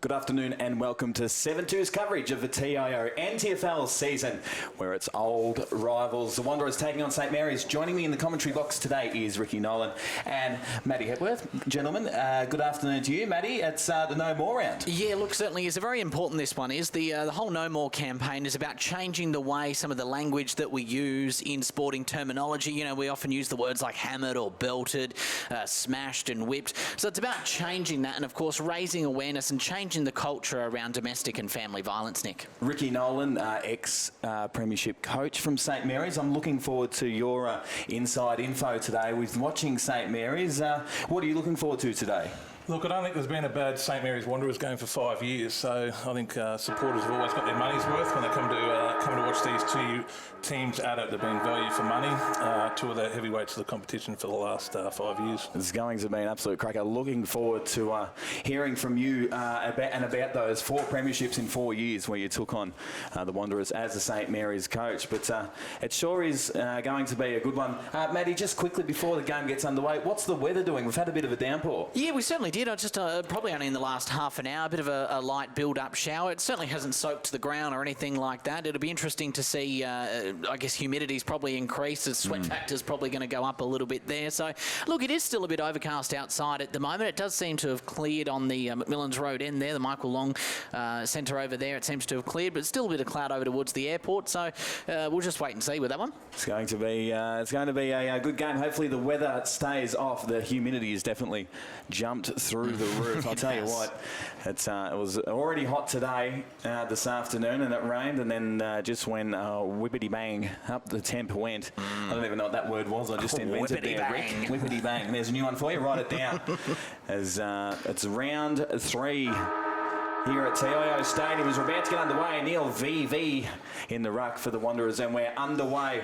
Good afternoon and welcome to 7-2's coverage of the TIO NTFL season, where it's old rivals, the Wanderers taking on St Mary's. Joining me in the commentary box today is Ricky Nolan and Matty Hepworth. Gentlemen, good afternoon to you. Matty, it's the No More round. Yeah, look, certainly is. Very important this one is. The whole No More campaign is about changing the way some of the language that we use in sporting terminology. You know, we often use the words like hammered or belted, smashed and whipped. So it's about changing that and, of course, raising awareness and changing the culture around domestic and family violence, Nick. Ricky Nolan, ex-premiership coach from St Mary's. I'm looking forward to your inside info today with watching St Mary's. What are you looking forward to today? Look, I don't think there's been a bad St Mary's Wanderers game for 5 years, so I think supporters have always got their money's worth when they come to watch these two teams at it. They've been value for money, two of the heavyweights of the competition for the last 5 years. It's going to be an absolute cracker. Looking forward to hearing from you about those 4 premierships in 4 years where you took on the Wanderers as the St Mary's coach. But it sure is going to be a good one. Matty, just quickly before the game gets underway, what's the weather doing? We've had a bit of a downpour. Yeah, we certainly did. Just probably only in the last half an hour, a bit of a light build-up shower. It certainly hasn't soaked to the ground or anything like that. It'll be interesting to see, I guess humidity's probably increased. The sweat factor's probably going to go up a little bit there. So, look, it is still a bit overcast outside at the moment. It does seem to have cleared on the McMillan's Road end there, the Michael Long Centre over there. It seems to have cleared, but still a bit of cloud over towards the airport. So, we'll just wait and see with that one. It's going to be a good game. Hopefully the weather stays off. The humidity has definitely jumped through the roof. I'll tell you what, it was already hot today, this afternoon, and it rained, and then just when whippity bang up the temp went. I don't even know what that word was. I just invented it there, Rick. Whippity bang. There's a new one for you. Write it down. As it's round 3 here at TIO Stadium as we're about to get underway. Neil VV in the ruck for the Wanderers, and we're underway.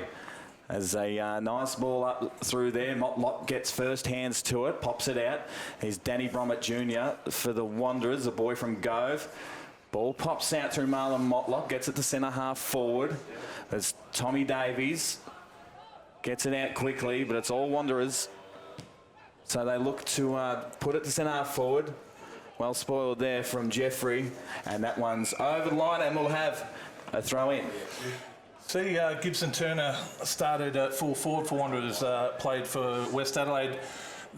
As a nice ball up through there. Motlop gets first hands to it, pops it out. Here's Danny Bromett Jr. for the Wanderers, a boy from Gove. Ball pops out through Marlon Motlop, gets it to centre half forward. There's Tommy Davies. Gets it out quickly, but it's all Wanderers. So they look to put it to centre half forward. Well spoiled there from Jeffrey. And that one's over the line, and we'll have a throw in. See, Gibson Turner started at full forward for Wanderers, played for West Adelaide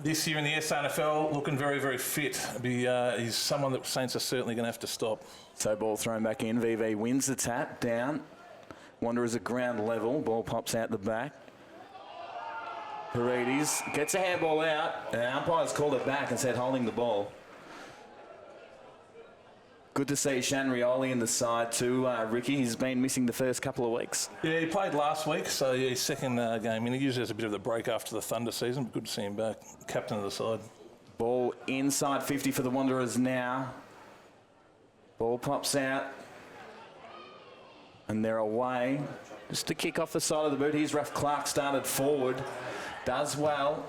this year in the SANFL, looking very, very fit. He's someone that Saints are certainly going to have to stop. So ball thrown back in. VV wins the tap, down. Wanderers at ground level. Ball pops out the back. Paredes gets a handball out. And umpire's called it back and said holding the ball. Good to see Shan Rioli in the side too, Ricky. He's been missing the first couple of weeks. Yeah, he played last week, so yeah, his second game. He usually has a bit of a break after the Thunder season, but good to see him back. Captain of the side. Ball inside 50 for the Wanderers now. Ball pops out. And they're away. Just to kick off the side of the boot. Here's Ralph Clark started forward. Does well.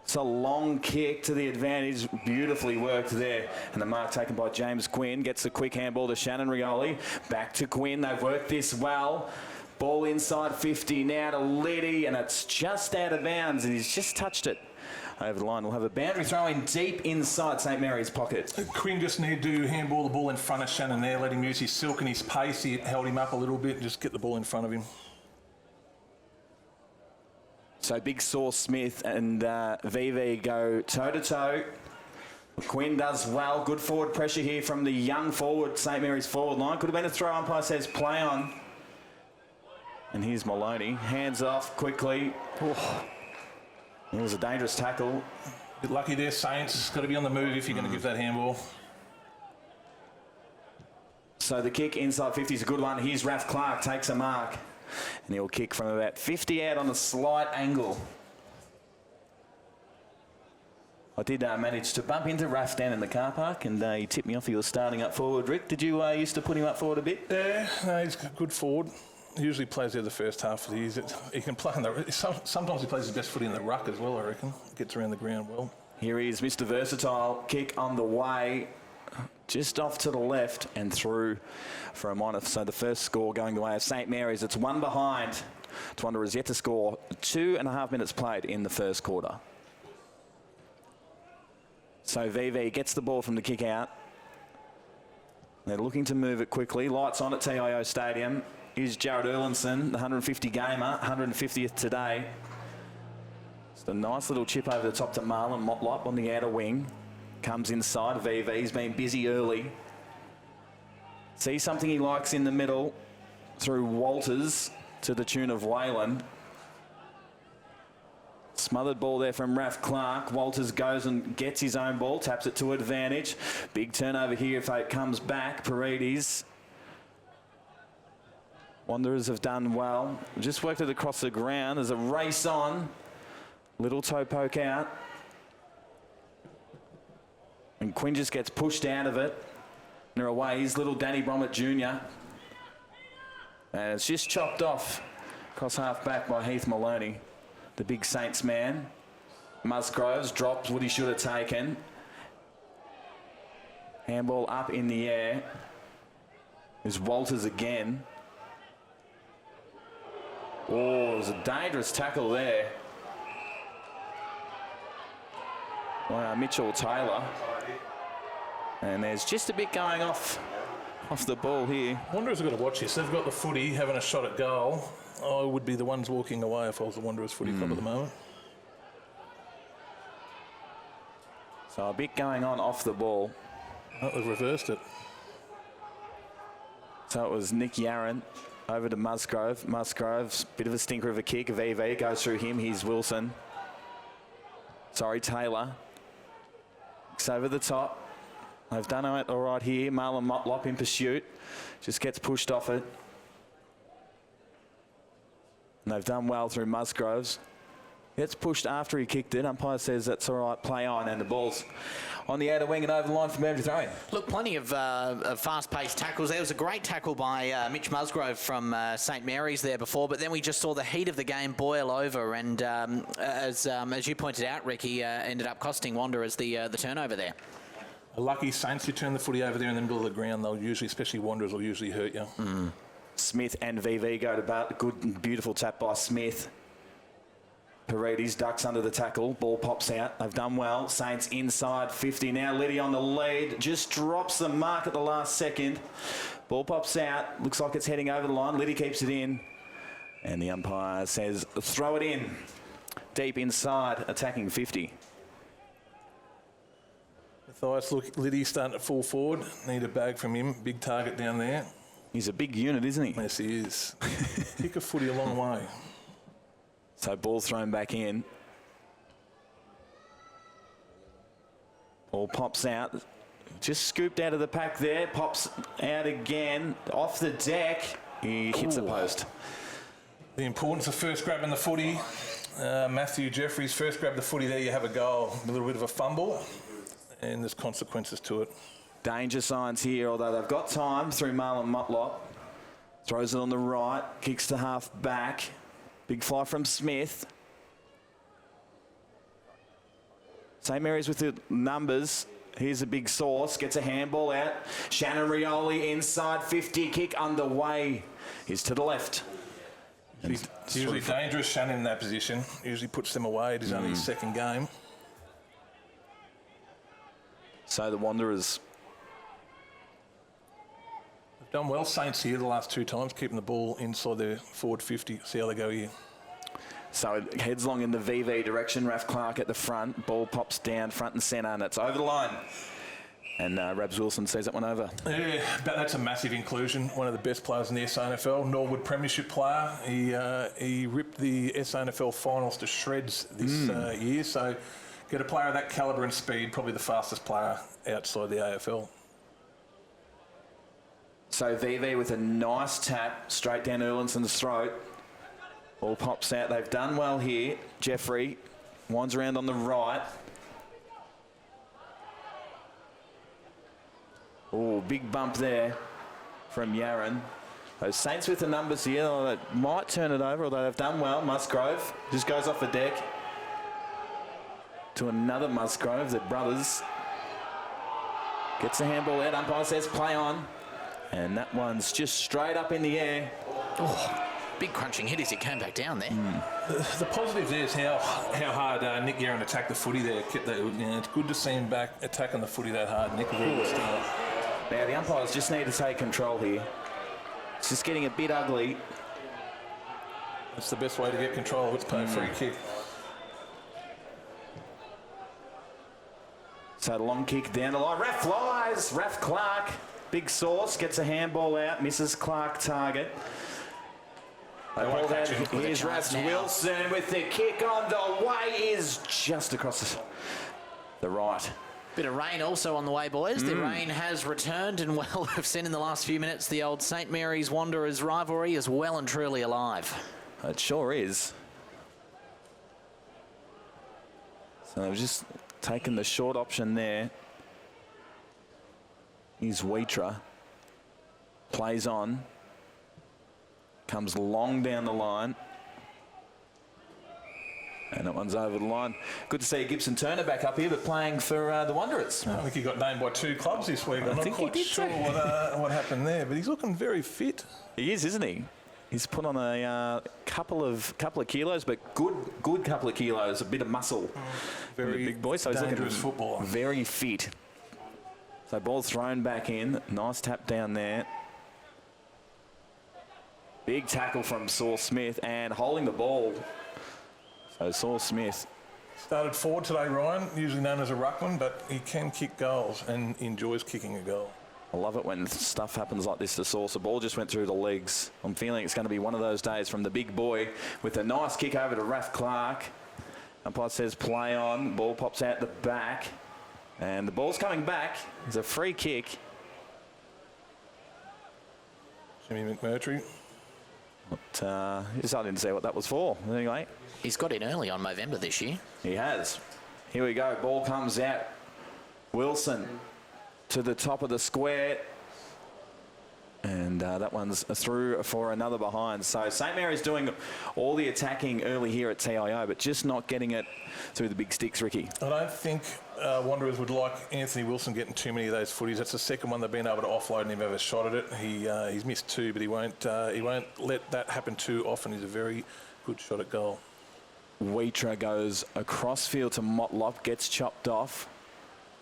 It's a long kick to the advantage. Beautifully worked there. And the mark taken by James Quinn. Gets the quick handball to Shannon Rioli. Back to Quinn. They've worked this well. Ball inside 50 now to Liddy. And it's just out of bounds. And he's just touched it over the line. We'll have a boundary throw in deep inside St Mary's pocket. Quinn just needed to handball the ball in front of Shannon there. Let him use his silk and his pace. He held him up a little bit. Just get the ball in front of him. So Big Saw Smith and VV go toe-to-toe. Quinn does well. Good forward pressure here from the young forward, St Mary's forward line. Could have been a throw. Umpire says play on. And here's Maloney. Hands off quickly. Oh. It was a dangerous tackle. Bit lucky there, Saints. Got to be on the move if you're going to give that handball. So the kick inside 50 is a good one. Here's Ralph Clark, takes a mark. And he'll kick from about 50 out on a slight angle. I did manage to bump into Ralph down in the car park, and he tipped me off he was starting up forward. Rick, did you used to put him up forward a bit? Yeah, no, he's good forward. He usually plays there the first half of the year. He can play in the... Sometimes he plays his best foot in the ruck as well, I reckon. Gets around the ground well. Here he is, Mr. Versatile. Kick on the way. Just off to the left and through for a minor. So the first score going the way of St Mary's. It's 1 behind. Wanderers yet to score. 2.5 minutes played in the first quarter. So VV gets the ball from the kick out. They're looking to move it quickly. Lights on at TIO Stadium. Here's Jared Erlinson, the 150 gamer, 150th today. Just a nice little chip over the top to Marlon Motlop on the outer wing. Comes inside. VV, he's been busy early. See something he likes in the middle through Walters to the tune of Wayland. Smothered ball there from Raf Clark. Walters goes and gets his own ball, taps it to advantage. Big turnover here if it comes back. Paredes. Wanderers have done well. Just worked it across the ground. There's a race on. Little toe poke out. And Quinn just gets pushed out of it. And they're away. Here's little Danny Bromett Jr. And it's just chopped off across half back by Heath Maloney, the big Saints man. Musgroves drops what he should have taken. Handball up in the air. There's Walters again. Oh, it was a dangerous tackle there. Wow, Mitchell Taylor. And there's just a bit going off the ball here. Wanderers have got to watch this. They've got the footy having a shot at goal. I would be the ones walking away if I was the Wanderers footy club at the moment. So a bit going on off the ball. Oh, they've reversed it. So it was Nick Yarron over to Musgrove. Musgrove's bit of a stinker of a kick. VV goes through him. Here's Wilson. Sorry, Taylor. It's over the top. They've done it all right here. Marlon Motlop in pursuit. Just gets pushed off it. And they've done well through Musgroves. Gets pushed after he kicked it. Umpire says that's all right, play on, and the ball's on the outer wing and over the line from Boundary throw-in. Look, plenty of fast-paced tackles. There was a great tackle by Mitch Musgrove from St Mary's there before, but then we just saw the heat of the game boil over, and as you pointed out, Ricky, ended up costing Wanderers the turnover there. A lucky Saints, you turn the footy over there in the middle of the ground, they'll usually, especially Wanderers, will usually hurt you. Smith and VV go to bat. Good, beautiful tap by Smith. Paredes ducks under the tackle. Ball pops out. They've done well. Saints inside 50 now. Liddy on the lead. Just drops the mark at the last second. Ball pops out. Looks like it's heading over the line. Liddy keeps it in. And the umpire says, throw it in. Deep inside, attacking 50. Matthias, look, Liddy's starting to fall forward. Need a bag from him. Big target down there. He's a big unit, isn't he? Yes, he is. Kick a footy a long way. So ball thrown back in. Ball pops out. Just scooped out of the pack there. Pops out again. Off the deck. He hits the post. The importance of first grabbing the footy. Matthew Jeffries first grabbed the footy there. You have a goal. A little bit of a fumble. And there's consequences to it. Danger signs here, although they've got time through Marlon Motlop. Throws it on the right. Kicks to half back. Big fly from Smith. St Mary's with the numbers. Here's a big source. Gets a handball out. Shannon Rioli inside 50. Kick underway. He's to the left. It's usually dangerous, Shannon, in that position. Usually puts them away. It is only his second game. So the Wanderers. They've done well, Saints, here the last two times, keeping the ball inside their forward 50. See how they go here. So it heads long in the VV direction. Raf Clark at the front. Ball pops down front and centre, and it's over the line. And Rabs Wilson sees that one over. Yeah, but that's a massive inclusion. One of the best players in the SANFL. Norwood Premiership player. He ripped the SANFL finals to shreds this year. So get a player of that calibre and speed, probably the fastest player outside the AFL. So VV with a nice tap straight down Erlinson's throat. Ball pops out. They've done well here. Jeffrey winds around on the right. Oh, big bump there from Yarron. Those Saints with the numbers here. They might turn it over, although they've done well. Musgrove just goes off the deck to another Musgrove. The brothers gets the handball out. Umpire says play on. And that one's just straight up in the air. Oh, big crunching hit as he came back down there. The positive there is how hard Nick Yarron attacked the footy there. It's good to see him back attacking the footy that hard. Nick was really start. Now, the umpires just need to take control here. It's just getting a bit ugly. It's the best way to get control. It's pay a free kick. So the long kick down the line. Ref flies. Ref Clark. Big Sauce gets a handball out. Misses Clark target. Here's Ref Wilson with the kick on the way. Is just across the right. Bit of rain also on the way, boys. The rain has returned, and well, we've seen in the last few minutes the old St Mary's Wanderers rivalry is well and truly alive. It sure is. So they've just taken the short option there. Here's Wheatra. Plays on. Comes long down the line. And that one's over the line. Good to see Gibson Turner back up here, but playing for the Wanderers. I think he got named by 2 clubs this week. I'm not quite sure what happened there, but he's looking very fit. He is, isn't he? He's put on a couple of kilos, but good couple of kilos, a bit of muscle. Very big boy, so he's dangerous footballer. Very fit. So ball thrown back in. Nice tap down there. Big tackle from Saul Smith and holding the ball. So Saul Smith started forward today, Ryan, usually known as a ruckman, but he can kick goals and enjoys kicking a goal. I love it when stuff happens like this to Sauce. The ball just went through the legs. I'm feeling it's going to be one of those days from the big boy with a nice kick over to Raf Clark. Umpire says play on. Ball pops out the back. And the ball's coming back. It's a free kick. Jimmy McMurtry. But, I didn't see what that was for. Anyway. He's got in early on Movember this year. He has. Here we go. Ball comes out. Wilson to the top of the square. And that one's through for another behind. So St Mary's doing all the attacking early here at TIO, but just not getting it through the big sticks, Ricky. I don't think Wanderers would like Anthony Wilson getting too many of those footies. That's the second one they've been able to offload and he's ever shot at it. He's missed 2, but he won't let that happen too often. He's a very good shot at goal. Wheatra goes across field to Motlop, gets chopped off.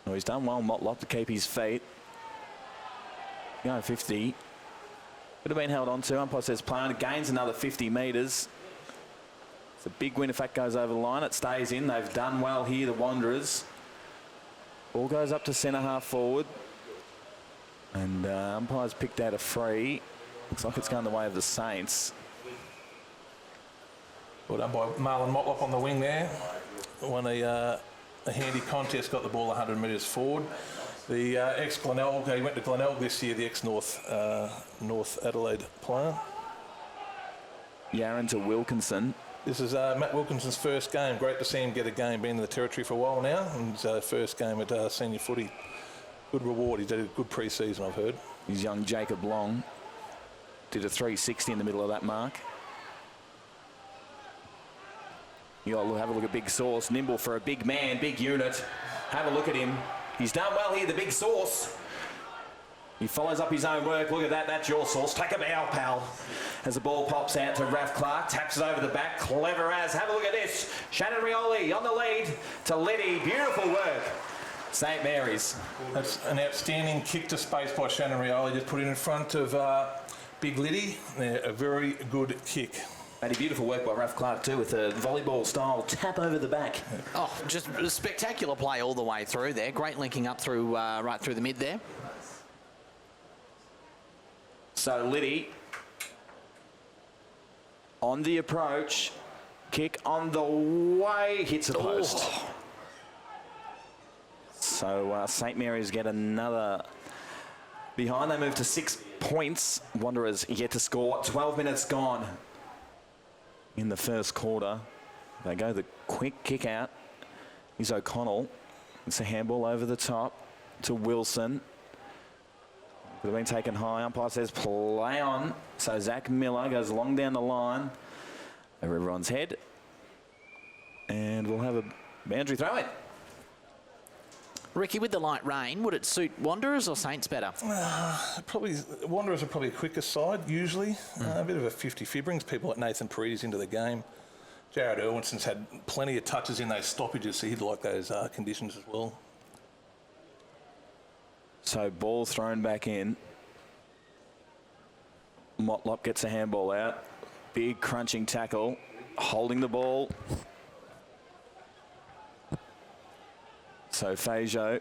Well, he's done well, Motlop, to keep his feet. Going 50. Could have been held on to. Umpire says play on. It gains another 50 metres. It's a big win if that goes over the line. It stays in. They've done well here, the Wanderers. Ball goes up to centre half forward. And umpire's picked out a free. Looks like it's going the way of the Saints. Well done by Marlon Motlop on the wing there. Won a handy contest, got the ball 100 metres forward. The ex-Glenelg, he went to Glenelg this year, the ex-North Adelaide player. Yaron to Wilkinson. This is Matt Wilkinson's first game. Great to see him get a game, been in the territory for a while now, and his first game at senior footy. Good reward. He did a good pre-season, I've heard. His young Jacob Long did a 360 in the middle of that mark. You got to have a look at Big Sauce. Nimble for a big man, big unit. Have a look at him. He's done well here, the Big Sauce. He follows up his own work. Look at that. That's your Sauce. Take a bow, pal. As the ball pops out to Raf Clark. Taps it over the back. Clever as. Have a look at this. Shannon Rioli on the lead to Liddy. Beautiful work. St Mary's. That's an outstanding kick to space by Shannon Rioli. Just put it in front of Big Liddy. A very good kick. And a beautiful work by Raf Clark too, with a volleyball-style tap over the back. Oh, just a spectacular play all the way through there. Great linking up through right through the mid there. So Liddy on the approach, kick on the way, hits a post. Oh. So St Mary's get another behind. They move to 6 points. Wanderers yet to score. 12 minutes gone in the first quarter. They go the quick kick out. Here's O'Connell. It's a handball over the top to Wilson. Could have been taken high. Umpire says play on. So Zach Miller goes long down the line over everyone's head. And we'll have a boundary throw in. Ricky, with the light rain, would it suit Wanderers or Saints better? Probably Wanderers are probably a quicker side usually. A bit of a 50-50. Brings people like Nathan Paredes into the game. Jared Irwinson's had plenty of touches in those stoppages, so he'd like those conditions as well. So ball thrown back in. Motlop gets a handball out. Big crunching tackle. Holding the ball. So Fajo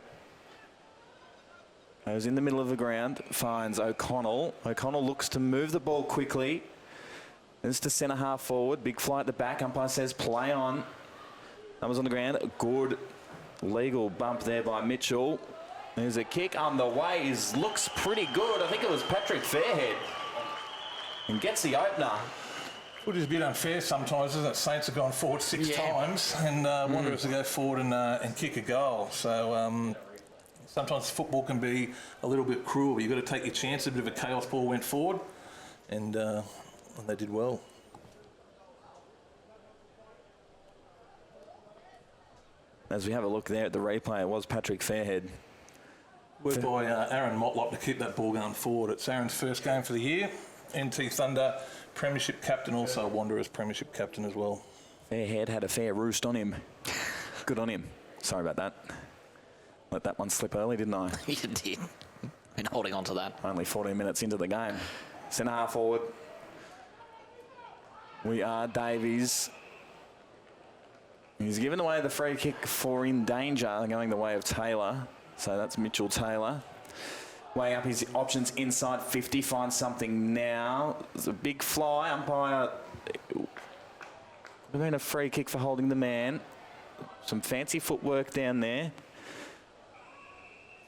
goes in the middle of the ground, finds O'Connell. O'Connell looks to move the ball quickly. It's to centre half forward. Big fly at the back. Umpire says play on. Numbers on the ground. A good legal bump there by Mitchell. There's a kick on the way. Looks pretty good. I think it was Patrick Fairhead. And gets the opener. Which is a bit unfair sometimes, isn't it? Saints have gone forward 6 times and Wanderers to go forward and kick a goal. So sometimes football can be a little bit cruel. You've got to take your chance. A bit of a chaos ball went forward and they did well. As we have a look there at the replay, it was Patrick Fairhead. Work by Aaron Motlop to keep that ball going forward. It's Aaron's first game for the year. NT Thunder Premiership captain, also Wanderers Premiership captain as well. Fairhead had a fair roost on him. Good on him. Sorry about that. Let that one slip early, didn't I? You did. Been holding on to that. Only 14 minutes into the game. Centre half forward. We are Davies. He's given away the free kick for in danger, going the way of Taylor. So that's Mitchell Taylor. Weighing up his options inside 50, finds something now. There's a big fly. Umpire, would have been a free kick for holding the man. Some fancy footwork down there.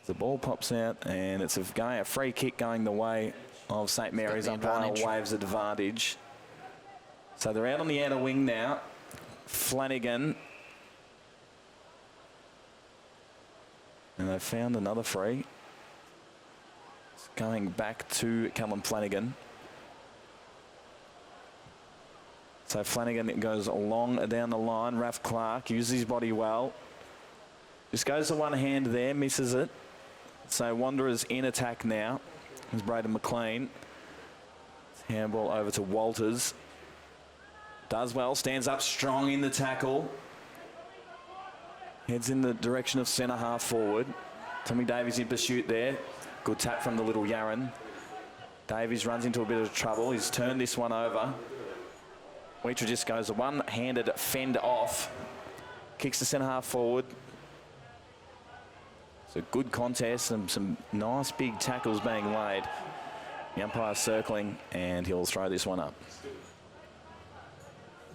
The ball pops out and it's a free kick going the way of St Mary's. Umpire waves advantage. So they're out on the outer wing now. Flanagan. And they've found another free. It's going back to Callum Flanagan. So Flanagan goes long down the line. Raph Clark uses his body well. Just goes to one hand there, misses it. So Wanderers in attack now. There's Braden McLean. Handball over to Walters. Does well, stands up strong in the tackle. Heads in the direction of centre half forward. Tommy Davies in pursuit there. Good tap from the little Yarran. Davies runs into a bit of trouble. He's turned this one over. Weitra just goes a one-handed fend off. Kicks the centre half forward. It's a good contest and some nice big tackles being laid. The umpire circling and he'll throw this one up.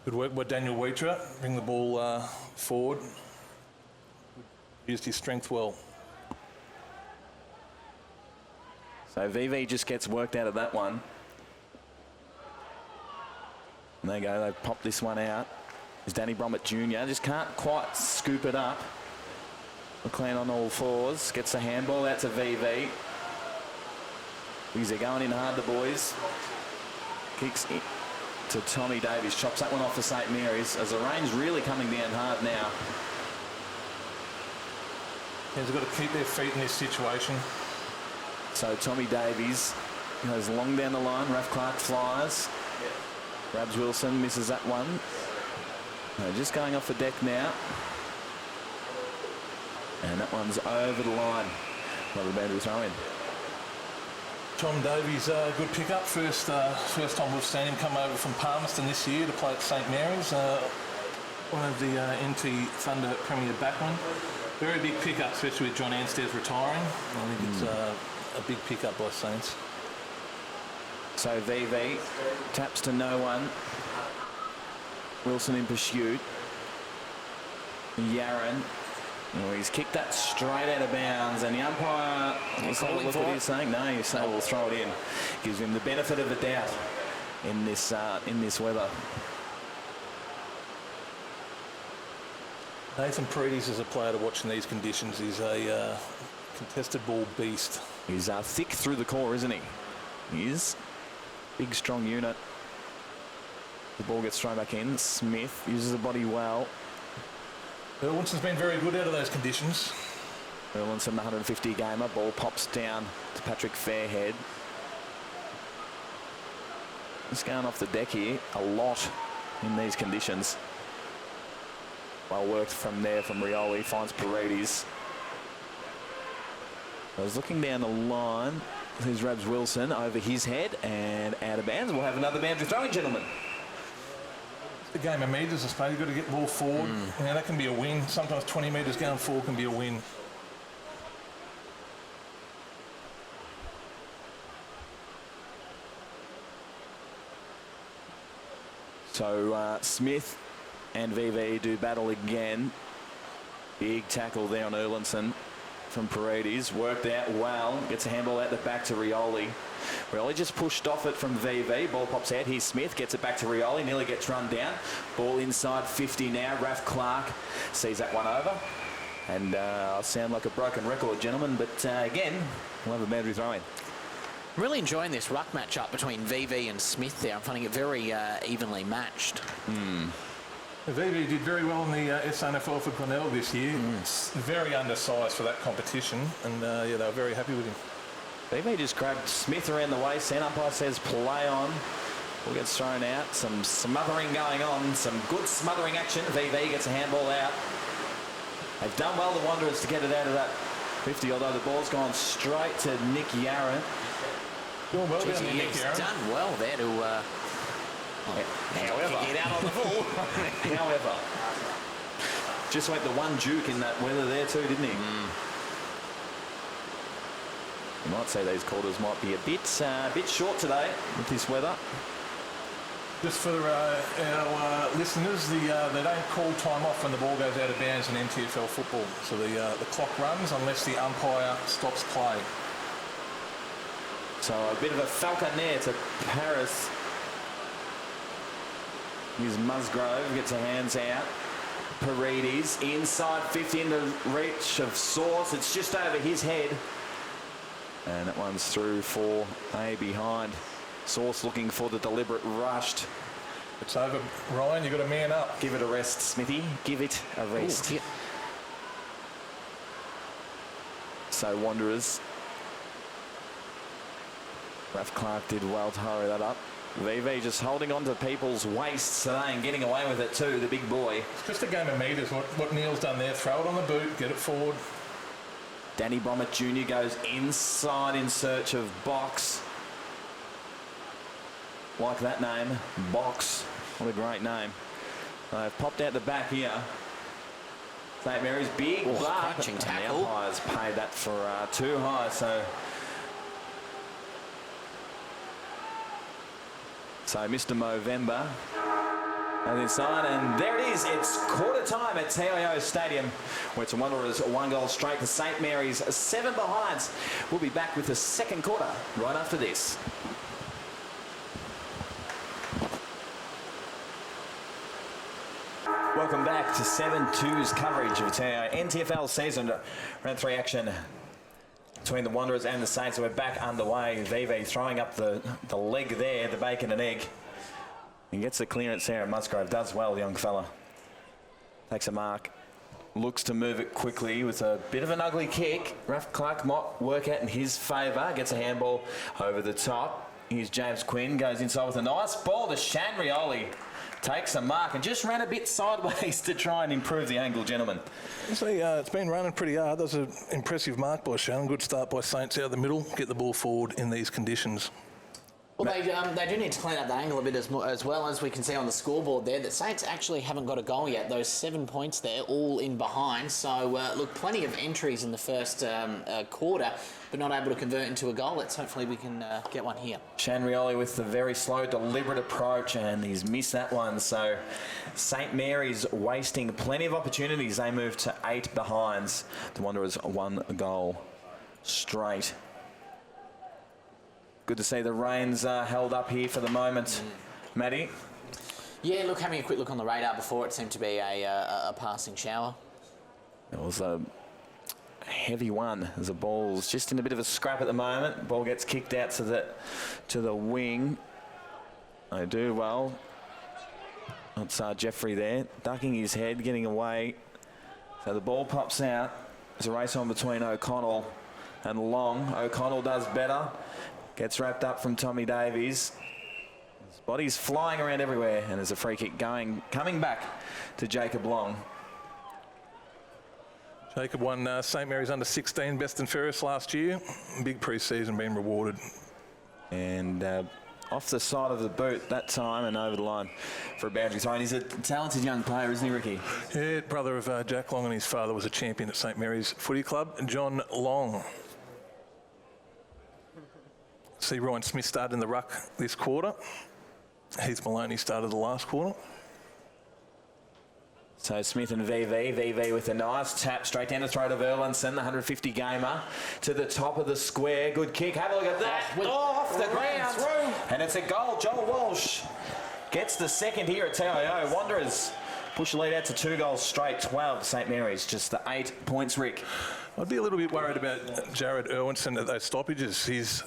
Good work by Daniel Weitra. Bring the ball forward. Used his strength well. So VV just gets worked out of that one. And there you go, they've popped this one out. It's Danny Bromett Jr. Just can't quite scoop it up. McLean on all fours, gets the handball out to VV. They're going in hard, the boys. Kicks in to Tommy Davies, chops that one off for St Mary's as the rain's really coming down hard now. They've got to keep their feet in this situation. So Tommy Davies goes long down the line. Raph Clark flies. Grabs Wilson, misses that one. Just going off the deck now. And that one's over the line. Another boundary throw in. Tom Davies, good pickup. First time we've seen him come over from Palmerston this year to play at St Mary's. One of the NT Thunder Premier backmen. Very big pickup, especially with John Anstey's retiring. I think it's a big pickup by Saints. So VV taps to no one. Wilson in pursuit. Yarran. Oh, he's kicked that straight out of bounds, and the umpire, let's have a look what he's saying. No, he's saying we'll throw it in. Gives him the benefit of the doubt in this weather. Nathan Paredes is a player to watch in these conditions. He's a contested ball beast. He's thick through the core, isn't he? He is. Big, strong unit. The ball gets thrown back in. Smith uses the body well. Erwinson's been very good out of those conditions. Erwinson, the 150 gamer. Ball pops down to Patrick Fairhead. Just going off the deck here a lot in these conditions. Well worked from there from Rioli. Finds Paredes. I was looking down the line. Here's Rabs Wilson over his head and out of bounds. We'll have another boundary throwing, gentlemen. The game of metres, I suppose. You've got to get the ball forward. Yeah, that can be a win. Sometimes 20 metres going forward can be a win. So Smith and VV do battle again. Big tackle there on Erlinson from Paredes. Worked out well. Gets a handball out the back to Rioli. Rioli just pushed off it from VV. Ball pops out. Here's Smith. Gets it back to Rioli. Nearly gets run down. Ball inside 50 now. Raf Clark sees that one over. And I'll sound like a broken record, gentlemen. But again, we'll have a boundary throw in. Really enjoying this ruck match-up between VV and Smith there. I'm finding it very evenly matched. VV did very well in the SNFL for Cornell this year. Very undersized for that competition, and yeah, they were very happy with him. VV just grabbed Smith around the waist. And umpire says play on. Ball gets thrown out. Some smothering going on. Some good smothering action. VV gets a handball out. They've done well, the Wanderers, to get it out of that 50, although the ball's gone straight to Nick Yarra. Doing well, He's done well there to however, get out on the ball. however, just went the one juke in that weather there too, didn't he? You might say these quarters might be a bit short today with this weather. Just for our listeners, they don't call time off when the ball goes out of bounds in NTFL football. So the clock runs unless the umpire stops play. So a bit of a falcon there to Paris. Here's Musgrove, gets her hands out. Paredes inside 50 in the reach of Source. It's just over his head. And that one's through for a behind. Source looking for the deliberate rushed. It's over, Ryan. You've got to man up. Give it a rest, Smithy. Give it a rest. Ooh, yeah. So Wanderers. Raf Clark did well to hurry that up. VV just holding on to people's waists today and getting away with it too, the big boy. It's just a game of metres. What Neil's done there, throw it on the boot, get it forward. Danny Bromett Jr. goes inside in search of Box. Like that name, Box. What a great name. They've popped out the back here. St Mary's big block. Crunching And the tackle. umpires paid that for too high, So Mr. Movember and inside, and there it is. It's quarter time at TIO Stadium, where it's Wanderers 1 goal straight to St Mary's 7 behinds. We'll be back with the second quarter right after this. Welcome back to 7-2's coverage of TIO NTFL season. Round 3 action between the Wanderers and the Saints. So we're back underway. VV throwing up the leg there, the bacon and egg. He gets the clearance there, and Musgrove does well, young fella. Takes a mark. Looks to move it quickly with a bit of an ugly kick. Raf Clark might work out in his favour. Gets a handball over the top. Here's James Quinn. Goes inside with a nice ball to Shan Rioli. Takes a mark and just ran a bit sideways to try and improve the angle, gentlemen. So, it's been running pretty hard. That was an impressive mark by Shannon. Good start by Saints out the middle. Get the ball forward in these conditions. Well, they do need to clean up the angle a bit as well, as we can see on the scoreboard there. The Saints actually haven't got a goal yet. Those 7 points there, all in behind. So, look, plenty of entries in the first quarter, but not able to convert into a goal. Let's hopefully we can get one here. Shan Rioli with the very slow, deliberate approach, and he's missed that one. So St Mary's wasting plenty of opportunities. They move to 8 behinds. The Wanderers 1 goal straight. Good to see the reins held up here for the moment. Matty? Yeah, look, having a quick look on the radar before, it seemed to be a passing shower. It was a heavy one as the ball's just in a bit of a scrap at the moment. Ball gets kicked out to the wing. They do well. It's Jeffrey there, ducking his head, getting away. So the ball pops out. There's a race on between O'Connell and Long. O'Connell does better. Gets wrapped up from Tommy Davies. His body's flying around everywhere, and there's a free kick coming back to Jacob Long. Jacob won St Mary's under 16 best and fairest last year. Big pre-season, been rewarded. And off the side of the boot that time and over the line for a boundary throw. And he's a talented young player, isn't he, Ricky? Yeah, brother of Jack Long, and his father was a champion at St Mary's Footy Club, John Long. See Ryan Smith started in the ruck this quarter. Heath Maloney started the last quarter. So Smith and VV with a nice tap straight down the throat of Erlinson, the 150 gamer, to the top of the square. Good kick. Have a look at that. Off the ground. And it's a goal. Joel Walsh gets the second here at TIO. Wanderers push the lead out to 2 goals straight. 12 St Mary's, just the 8 points, Rick. I'd be a little bit worried about Jared Irwinson at those stoppages. He's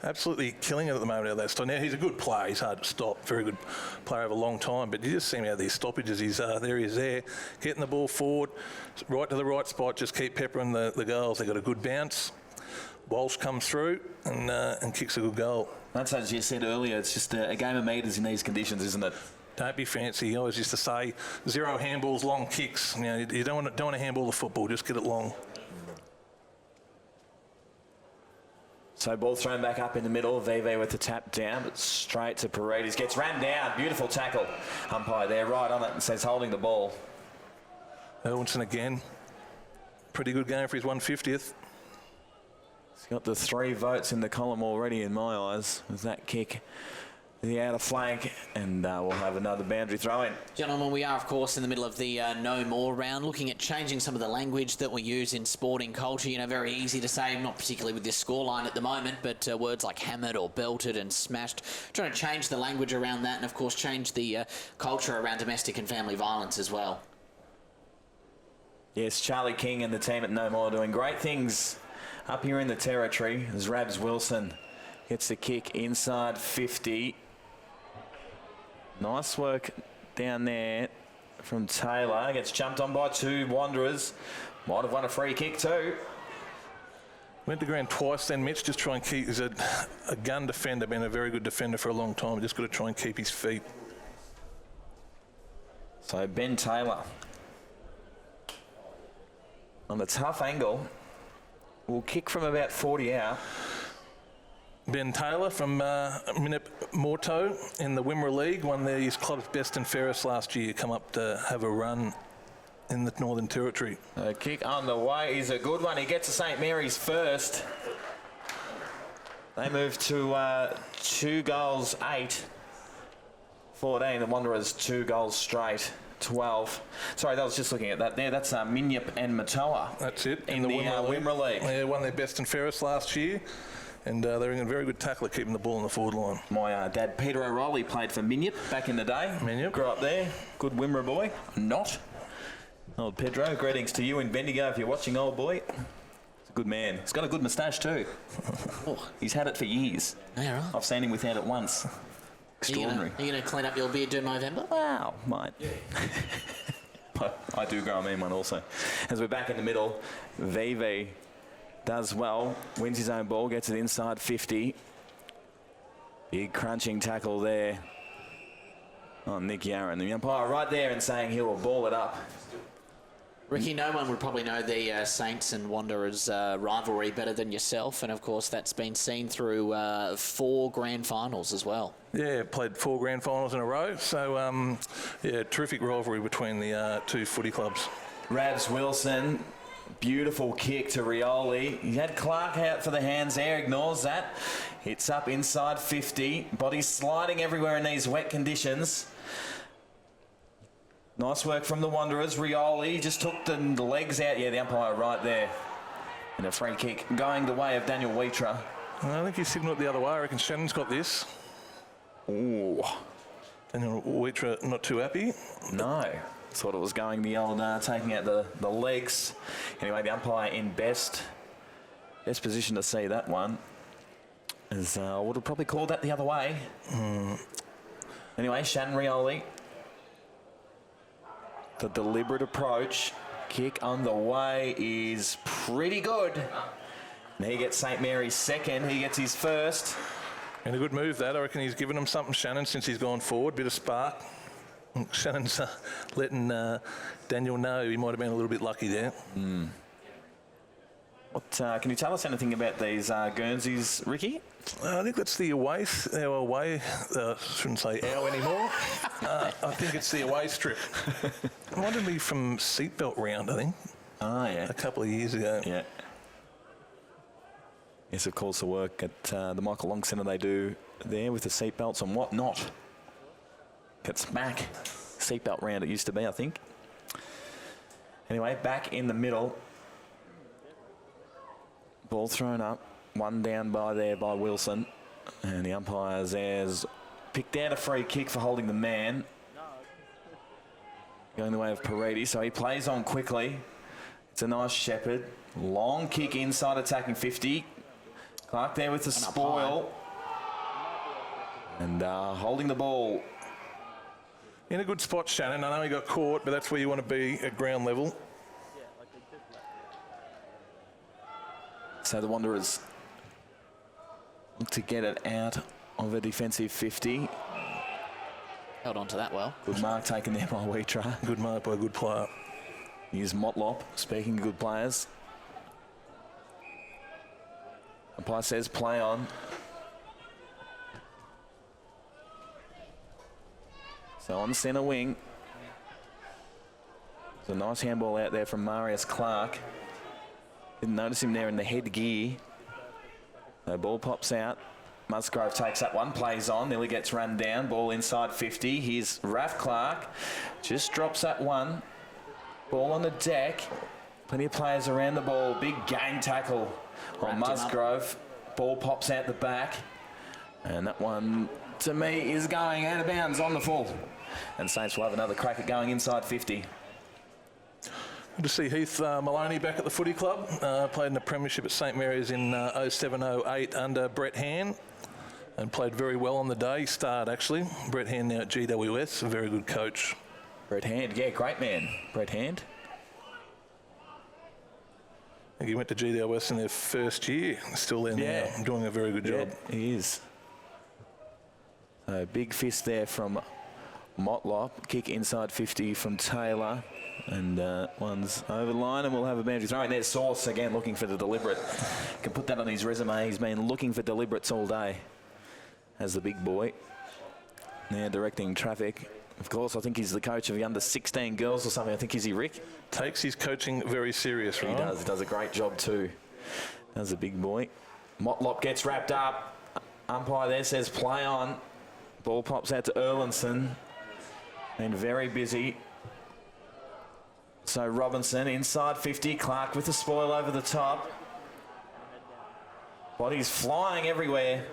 absolutely killing it at the moment out of that stop. Now, he's a good player. He's hard to stop. Very good player over a long time. But you just see him out of these stoppages. He's there he is there, getting the ball forward, right to the right spot. Just keep peppering the goals. They've got a good bounce. Walsh comes through and kicks a good goal. That's as you said earlier. It's just a game of meters in these conditions, isn't it? Don't be fancy. I always used to say 0 handballs, long kicks. You know, you don't want to handball the football. Just get it long. So ball thrown back up in the middle. VV with the tap down, but straight to Paredes. Gets ran down. Beautiful tackle. Umpire there, right on it, and says holding the ball. Irwinson again. Pretty good game for his 150th. He's got the 3 votes in the column already in my eyes with that kick. The outer flank, and we'll have another boundary throw in. Gentlemen, we are, of course, in the middle of the No More round, looking at changing some of the language that we use in sporting culture. You know, very easy to say, not particularly with this scoreline at the moment, but words like hammered or belted and smashed. Trying to change the language around that and, of course, change the culture around domestic and family violence as well. Yes, Charlie King and the team at No More doing great things up here in the territory as Rabs Wilson gets the kick inside 50. Nice work down there from Taylor. Gets jumped on by 2 Wanderers. Might have won a free kick too. Went to ground twice then, Mitch. Just try and keep... He's a gun defender, been a very good defender for a long time. Just got to try and keep his feet. So Ben Taylor on the tough angle will kick from about 40 out. Ben Taylor from Minip Morto in the Wimmera League, won his club's best and fairest last year, come up to have a run in the Northern Territory. A kick on the way is a good one. He gets to St Mary's first. They move to 2 goals, 8. 14, the Wanderers 2 goals straight. 12. Sorry, that was just looking at that there. That's Minyip and Matoa. That's it. In the Wimmera League. They won their best and fairest last year. And they're in a very good tackle at keeping the ball on the forward line. My dad, Peter O'Reilly, played for Minyip back in the day. Minyip. Grew up there. Good Wimmera boy. Not. Old Pedro, greetings to you in Bendigo if you're watching, old boy. He's a good man. He's got a good moustache too. Oh, he's had it for years. Yeah, right. I've seen him without it once. Extraordinary. Are you going to clean up your beard do November? Wow, mate. Yeah. I do grow a mean one also. As we're back in the middle, VV does well, wins his own ball, gets it inside 50. Big crunching tackle there on Nick Yarran. The umpire right there and saying he will ball it up. Ricky, no one would probably know the Saints and Wanderers rivalry better than yourself, and of course that's been seen through 4 grand finals as well. Yeah, played 4 grand finals in a row, so yeah, terrific rivalry between the 2 footy clubs. Rabs Wilson, beautiful kick to Rioli. He had Clark out for the hands there, ignores that. Hits up inside 50, body sliding everywhere in these wet conditions. Nice work from the Wanderers. Rioli just took the legs out. Yeah, the umpire right there. And a free kick going the way of Daniel Wheatra. I think he's signalled the other way. I reckon Shannon's got this. Ooh. Daniel Wheatra not too happy. No. Thought it was going the old taking out the legs. Anyway, the umpire in best position to see that one. As I would have probably called that the other way. Anyway, Shannon Rioli. The deliberate approach, kick on the way is pretty good. And he gets St Mary's second, he gets his first. And a good move that. I reckon he's given him something, Shannon, since he's gone forward. Bit of spark. Shannon's letting Daniel know he might have been a little bit lucky there. What, can you tell us anything about these Guernseys, Ricky? I think that's the away, shouldn't say our anymore. I think it's the away strip. It might have been from seatbelt round, I think. Oh, yeah. A couple of years ago. Yeah. Yes, of course, the work at the Michael Long Centre they do there with the seatbelts and whatnot. Gets back. Seatbelt round it used to be, I think. Anyway, back in the middle. Ball thrown up. One down by Wilson. And the umpires there's picked out a free kick for holding the man. Going the way of Paredes, so he plays on quickly. It's a nice Shepherd. Long kick inside attacking 50. Clark there with the spoil. And holding the ball. In a good spot, Shannon. I know he got caught, but that's where you want to be at ground level. So the Wanderers look to get it out of a defensive 50. Held on to that well. Good mark taken there by Wheatra. Good mark by a good player. Here's Motlop, speaking of good players. Umpire says play on. So on centre wing. There's a nice handball out there from Marius Clark. Didn't notice him there in the headgear. The ball pops out. Musgrove takes that one, plays on, nearly gets run down. Ball inside 50. Here's Raf Clark. Just drops that one. Ball on the deck. Plenty of players around the ball. Big game tackle on Musgrove. Ball pops out the back. And that one, to me, is going out of bounds on the full. And Saints will have another crack at going inside 50. Good to see Heath Maloney back at the footy club. Played in the premiership at St Mary's in 07-08 under Brett Hand and played very well on the day. He starred, actually. Brett Hand now at GWS, a very good coach. Brett Hand, yeah, great man. Brett Hand. I think he went to GWS in their first year. Still there now, doing a very good job. He is. So big fist there from Motlop. Kick inside 50 from Taylor. And one's over the line, and we'll have a boundary throw. And there's Sauce again looking for the deliberate. Can put that on his resume. He's been looking for deliberates all day as the big boy. Now directing traffic. Of course, I think he's the coach of the under-16 girls or something. I think, is he, Rick? Takes his coaching very serious, right? He does. He does a great job too. Does a big boy. Motlop gets wrapped up. Umpire there says play on. Ball pops out to Erlinson. And very busy. So Robinson inside 50. Clark with the spoil over the top. Bodies flying everywhere.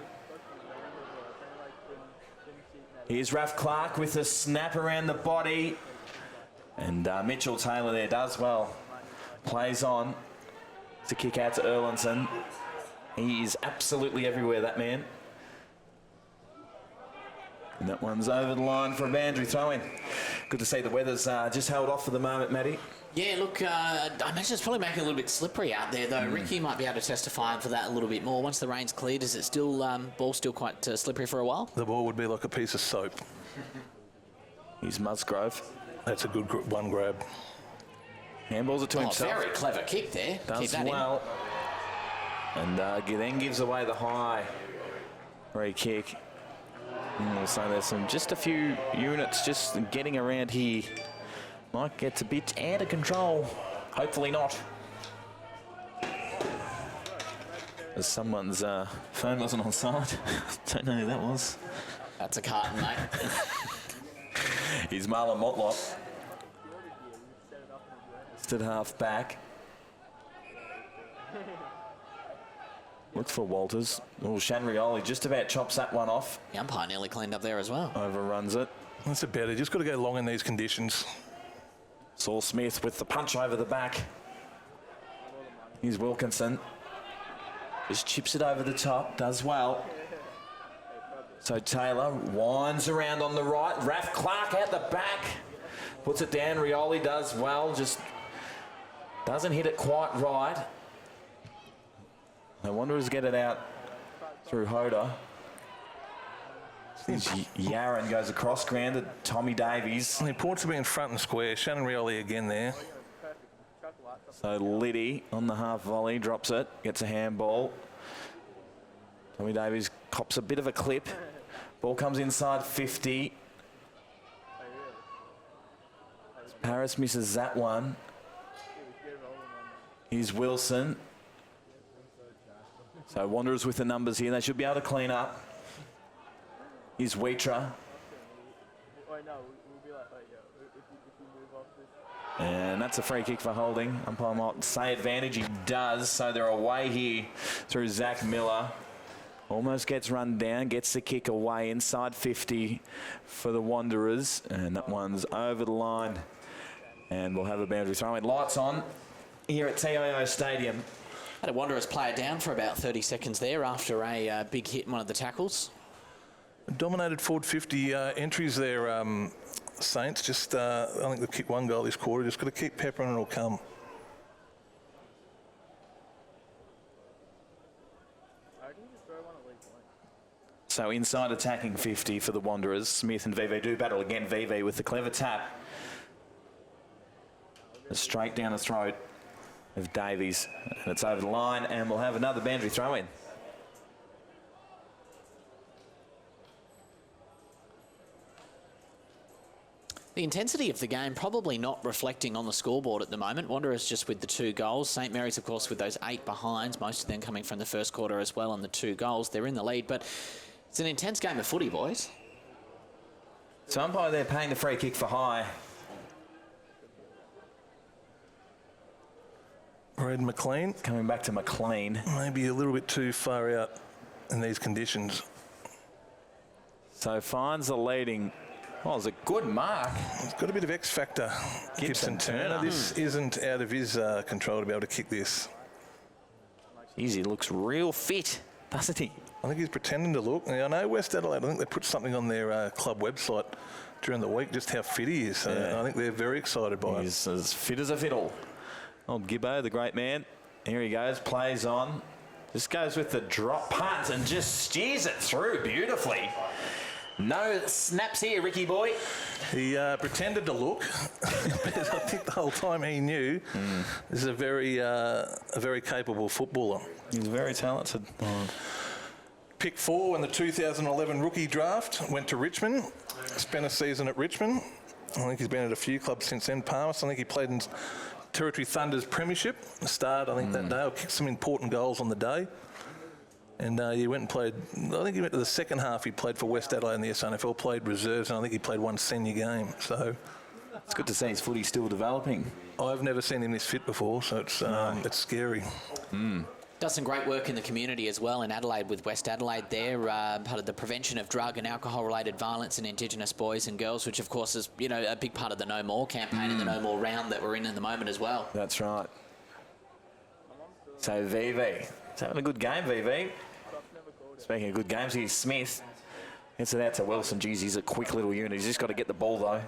Here's Raf Clark with the snap around the body. And Mitchell Taylor there does well. Plays on. It's a kick out to Erlinson. He is absolutely everywhere, that man. And that one's over the line for a boundary throw-in. Good to see the weather's just held off for the moment, Matty. Yeah, look, I imagine it's probably making it a little bit slippery out there, though. Ricky might be able to testify for that a little bit more. Once the rain's cleared, is it still, ball still quite slippery for a while? The ball would be like a piece of soap. Here's Musgrove. That's a good one grab. Handballs it to himself. Very clever kick there. Does well. And then gives away the high free kick. So there's just a few units just getting around here. Might get a bit out of control. Hopefully not. As someone's phone wasn't on side. Don't know who that was. That's a carton, mate. Here's Marlon Motlop. Stood half back. Looks for Walters. Oh, Shanrioli just about chops that one off. The umpire nearly cleaned up there as well. Overruns it. That's about it. Just got to go long in these conditions. Saul Smith with the punch over the back. Here's Wilkinson. Just chips it over the top. Does well. So Taylor winds around on the right. Raf Clark out the back. Puts it down. Rioli does well. Just doesn't hit it quite right. The Wanderers get it out through Hoda. Yaron goes across grounded. Tommy Davies. And the importance of being front and square. Shannon Rioli again there. So Liddy on the half volley, drops it, gets a handball. Tommy Davies cops a bit of a clip. Ball comes inside 50. Paris misses that one. Here's Wilson. So Wanderers with the numbers here. They should be able to clean up. Here's Wheatra. And that's a free kick for holding. Umpire might say advantage. He does. So they're away here through Zach Miller. Almost gets run down. Gets the kick away inside 50 for the Wanderers. And that one's over the line. And we'll have a boundary throw in. Lights on here at TIO Stadium. Had a Wanderers player down for about 30 seconds there after a big hit in one of the tackles. Dominated forward 50 entries there, Saints. Just, I think they've kicked one goal this quarter. Just got to keep peppering and it'll come. So inside attacking 50 for the Wanderers. Smith and VV do battle again. VV with the clever tap. Straight down the throat of Davies. And it's over the line, and we'll have another boundary throw in. The intensity of the game probably not reflecting on the scoreboard at the moment. Wanderers just with the 2 goals. St Mary's, of course, with those 8 behinds, most of them coming from the first quarter as well, and the 2 goals. They're in the lead, but it's an intense game of footy, boys. So umpire there paying the free kick for high. Red McLean. Coming back to McLean. Maybe a little bit too far out in these conditions. So finds the leading. Oh, it's a good mark. He's got a bit of X factor. Gibson Turner. This isn't out of his control to be able to kick this. Jeez, he looks real fit, doesn't he? I think he's pretending to look. Now, I know West Adelaide, I think they put something on their club website during the week, just how fit he is. So Yeah. I think they're very excited by him. He's as fit as a fiddle. Old Gibbo, the great man. Here he goes, plays on. Just goes with the drop punt and just steers it through beautifully. No snaps here, Ricky boy. He pretended to look, but I think the whole time he knew this is a very capable footballer. He's very talented. Pick 4 in the 2011 rookie draft, went to Richmond, spent a season at Richmond. I think he's been at a few clubs since then. Palmas, I think he played in Territory Thunder's premiership, start I think that day, or kicked some important goals on the day. And he went and played, I think he went to the second half, he played for West Adelaide in the SNFL, played reserves, and I think he played one senior game. So It's good to see his footy still developing. I've never seen him this fit before, so it's scary. Does some great work in the community as well in Adelaide with West Adelaide there, part of the prevention of drug and alcohol-related violence in Indigenous boys and girls, which of course is, a big part of the No More campaign and the No More round that we're in the moment as well. That's right. So VV, he's having a good game, VV. Speaking of good games, here's Smith. Gets it out to Wilson. Geez, he's a quick little unit. He's just got to get the ball though.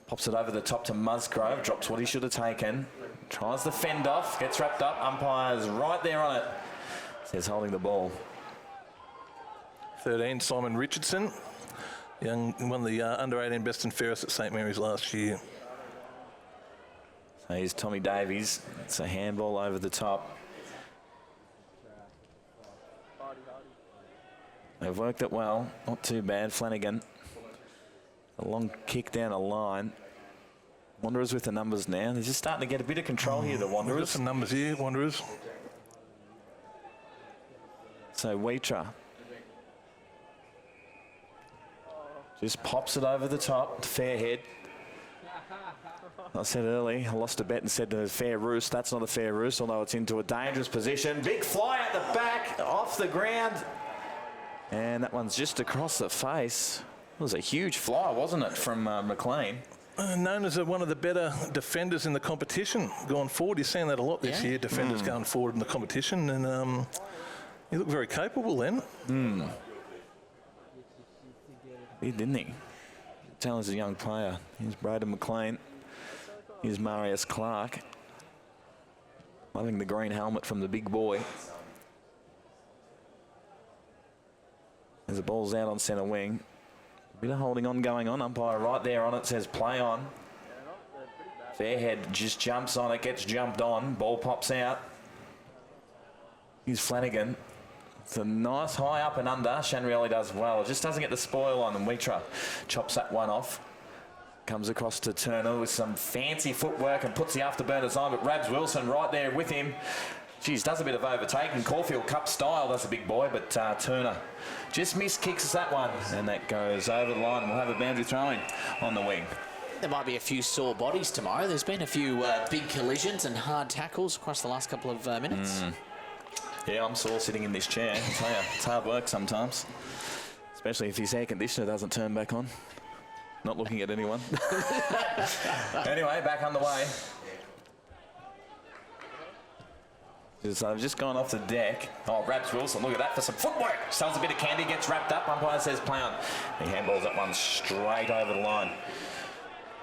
Pops it over the top to Musgrove. Drops what he should have taken. Tries the fend off. Gets wrapped up. Umpire's right there on it. Says holding the ball. 13, Simon Richardson. Won the under-18 best and fairest at St Mary's last year. So here's Tommy Davies. It's a handball over the top. They've worked it well. Not too bad. Flanagan. A long kick down the line. Wanderers with the numbers now. They're just starting to get a bit of control here, the We've got Wanderers. some numbers here, Wanderers. So Wheatra just pops it over the top. Fair head. I said early, I lost a bet and said a fair roost. That's not a fair roost, although it's into a dangerous position. Big fly at the back, off the ground. And that one's just across the face. It was a huge fly, wasn't it, from McLean? Known as one of the better defenders in the competition going forward. You're seeing that a lot this year, defenders going forward in the competition. And he looked very capable then. He did, didn't he? Talented young player. Here's Braden McLean. Here's Marius Clark. Loving the green helmet from the big boy. As the ball's out on centre wing. Bit of holding on going on. Umpire right there on it says play on. Fairhead just jumps on it, gets jumped on. Ball pops out. Here's Flanagan. It's a nice high up and under. Shanrielli does well. It just doesn't get the spoil on, and Weitra chops that one off. Comes across to Turner with some fancy footwork and puts the afterburners on, but Rabs Wilson right there with him. Geez, does a bit of overtaking. Caulfield Cup style, that's a big boy, but Turner just missed kicks that one. And that goes over the line, and we'll have a boundary throw-in on the wing. There might be a few sore bodies tomorrow. There's been a few big collisions and hard tackles across the last couple of minutes. Yeah, I'm sore sitting in this chair. I tell you, it's hard work sometimes, especially if his air conditioner doesn't turn back on. Not looking at anyone. Anyway, back on the way. I've just gone off the deck. Oh, Rabs Wilson, look at that for some footwork. Sells a bit of candy, gets wrapped up. Umpire says play on. He handballs that one straight over the line.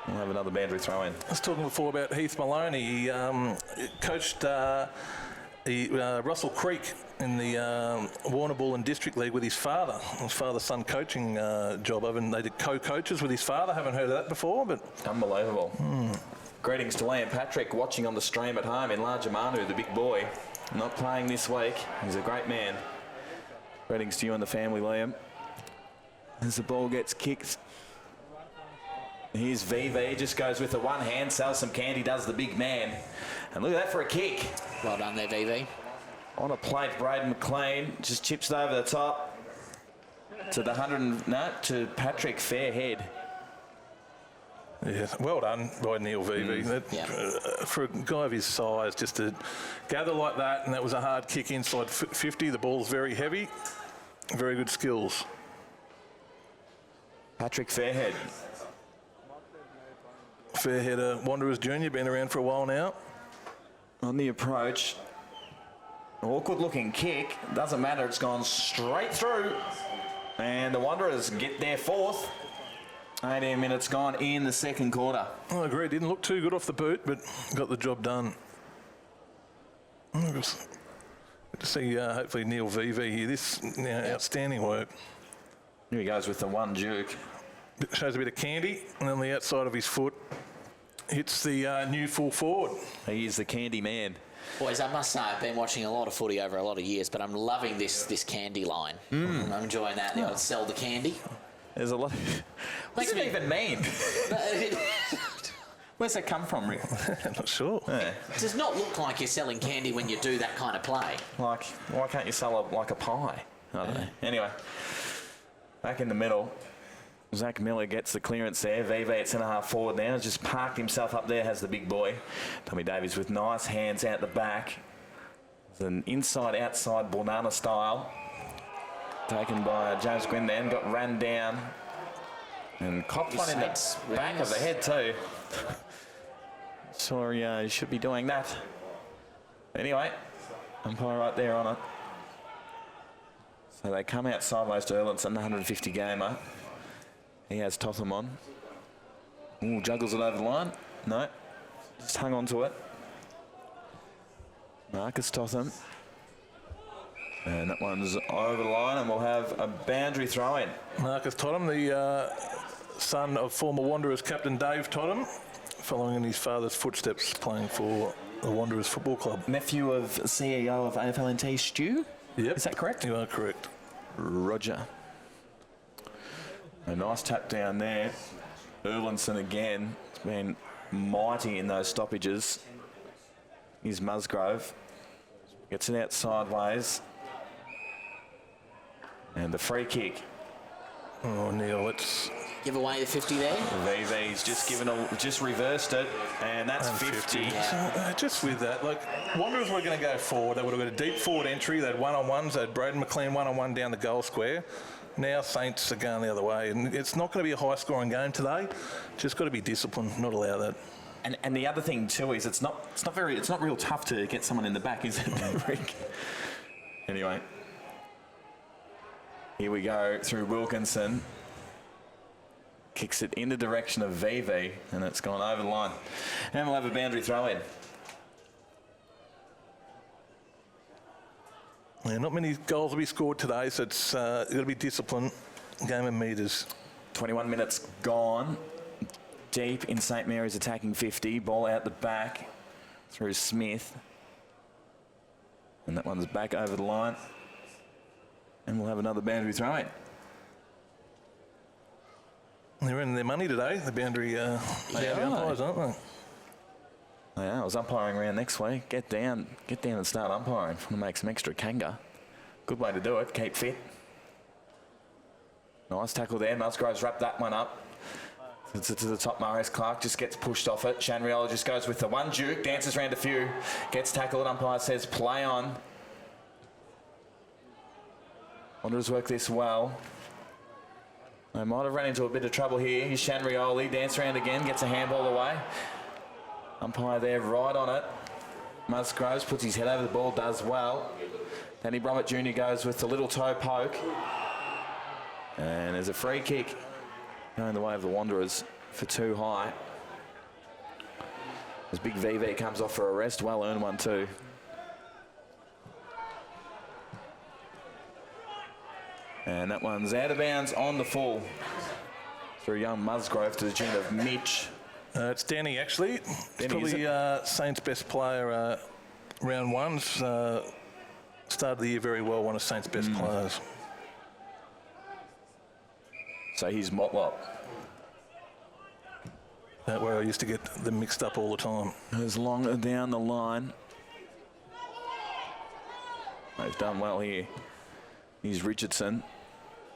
We'll have another boundary throw in. I was talking before about Heath Maloney. He coached Russell Creek in the Warrnambool and District League with his father. His father-son coaching job. They did co-coaches with his father. Haven't heard of that before, but unbelievable. Greetings to Liam Patrick watching on the stream at home in Largemanu, the big boy. Not playing this week. He's a great man. Greetings to you and the family, Liam. As the ball gets kicked. Here's VV, just goes with the one hand, sells some candy, does the big man. And look at that for a kick. Well done there, VV. On a plate, Braden McLean just chips it over the top to the to Patrick Fairhead. Yeah, well done by Neil VV. For a guy of his size, just to gather like that, and that was a hard kick inside 50. The ball's very heavy. Very good skills. Patrick Fairhead. Fairhead, Wanderers Junior, been around for a while now. On the approach. Awkward looking kick. Doesn't matter, it's gone straight through. And the Wanderers get their fourth. 18 minutes gone in the second quarter. I agree, didn't look too good off the boot, but got the job done. Good to see hopefully Neil VV here. This outstanding work. Here he goes with the one juke. Shows a bit of candy, and on the outside of his foot hits the new full forward. He is the candy man. Boys, I must say, I've been watching a lot of footy over a lot of years, but I'm loving this candy line. I'm enjoying that. They'll sell the candy. There's a lot. What does it even mean? Where's that come from, Rick? I'm not sure. Yeah. It does not look like you're selling candy when you do that kind of play. Like, why can't you sell like a pie? I don't know. Anyway, back in the middle. Zach Miller gets the clearance there. VV at centre-half forward now. Has just parked himself up there, has the big boy. Tommy Davies with nice hands out the back. It's an inside-outside banana style. Taken by James Gwynn then. Got ran down. And copped one in the back of the head too. Sorry, he should be doing that. Anyway, umpire right there on it. So they come out sideways to Erlandson, 150 gamer. He has Totham on. Ooh, juggles it over the line. No, just hung on to it. Marcus Totham. And that one's over the line, and we'll have a boundary throw-in. Marcus Totham, the son of former Wanderers captain Dave Totham, following in his father's footsteps, playing for the Wanderers Football Club. Nephew of CEO of AFLNT, Stu? Yep. Is that correct? You are correct. Roger. A nice tap down there. Erlandson again. It's been mighty in those stoppages. Here's Musgrove. Gets it out sideways. And the free kick. Oh, Neil, let's Give away the 50 there. VV's just reversed it, and that's 50. So, just with that, like, Wanderers were going to go forward. They would have got a deep forward entry. They had one-on-ones. They had Braden McLean one-on-one down the goal square. Now Saints are going the other way, and it's not going to be a high-scoring game today. Just got to be disciplined, not allow that. And the other thing too is it's not real tough to get someone in the back, is it, Rick? Anyway, here we go through Wilkinson. Kicks it in the direction of VV, and it's gone over the line. And we'll have a boundary throw in. Yeah, not many goals will be scored today, so it's got to be disciplined. Game of metres. 21 minutes gone. Deep in St Mary's attacking 50. Ball out the back through Smith. And that one's back over the line. And we'll have another boundary throw-in. They're in their money today, the boundary umpires, aren't they? Yeah, I was umpiring around next week. Get down and start umpiring. Want to make some extra kanga. Good way to do it. Keep fit. Nice tackle there. Musgrove's wrapped that one up. It's to the top. Marius Clark just gets pushed off it. Shanriola just goes with the one juke. Dances around a few. Gets tackled. Umpire says play on. Wanderers work this well. They might have run into a bit of trouble here. Here's Shanrioli. Dance around again. Gets a handball away. Umpire there right on it. Musgroves puts his head over the ball. Does well. Danny Bromwich Jr. goes with the little toe poke. And there's a free kick going the way of the Wanderers for too high. As Big VV comes off for a rest. Well earned one too. And that one's out of bounds on the full. Through young Musgrove to the tune of Mitch. It's Danny, actually. He's probably Saints' best player round one. Started the year very well, one of Saints' best players. So he's Motlop. That where I used to get them mixed up all the time. Goes long down the line. They've done well here. Here's Richardson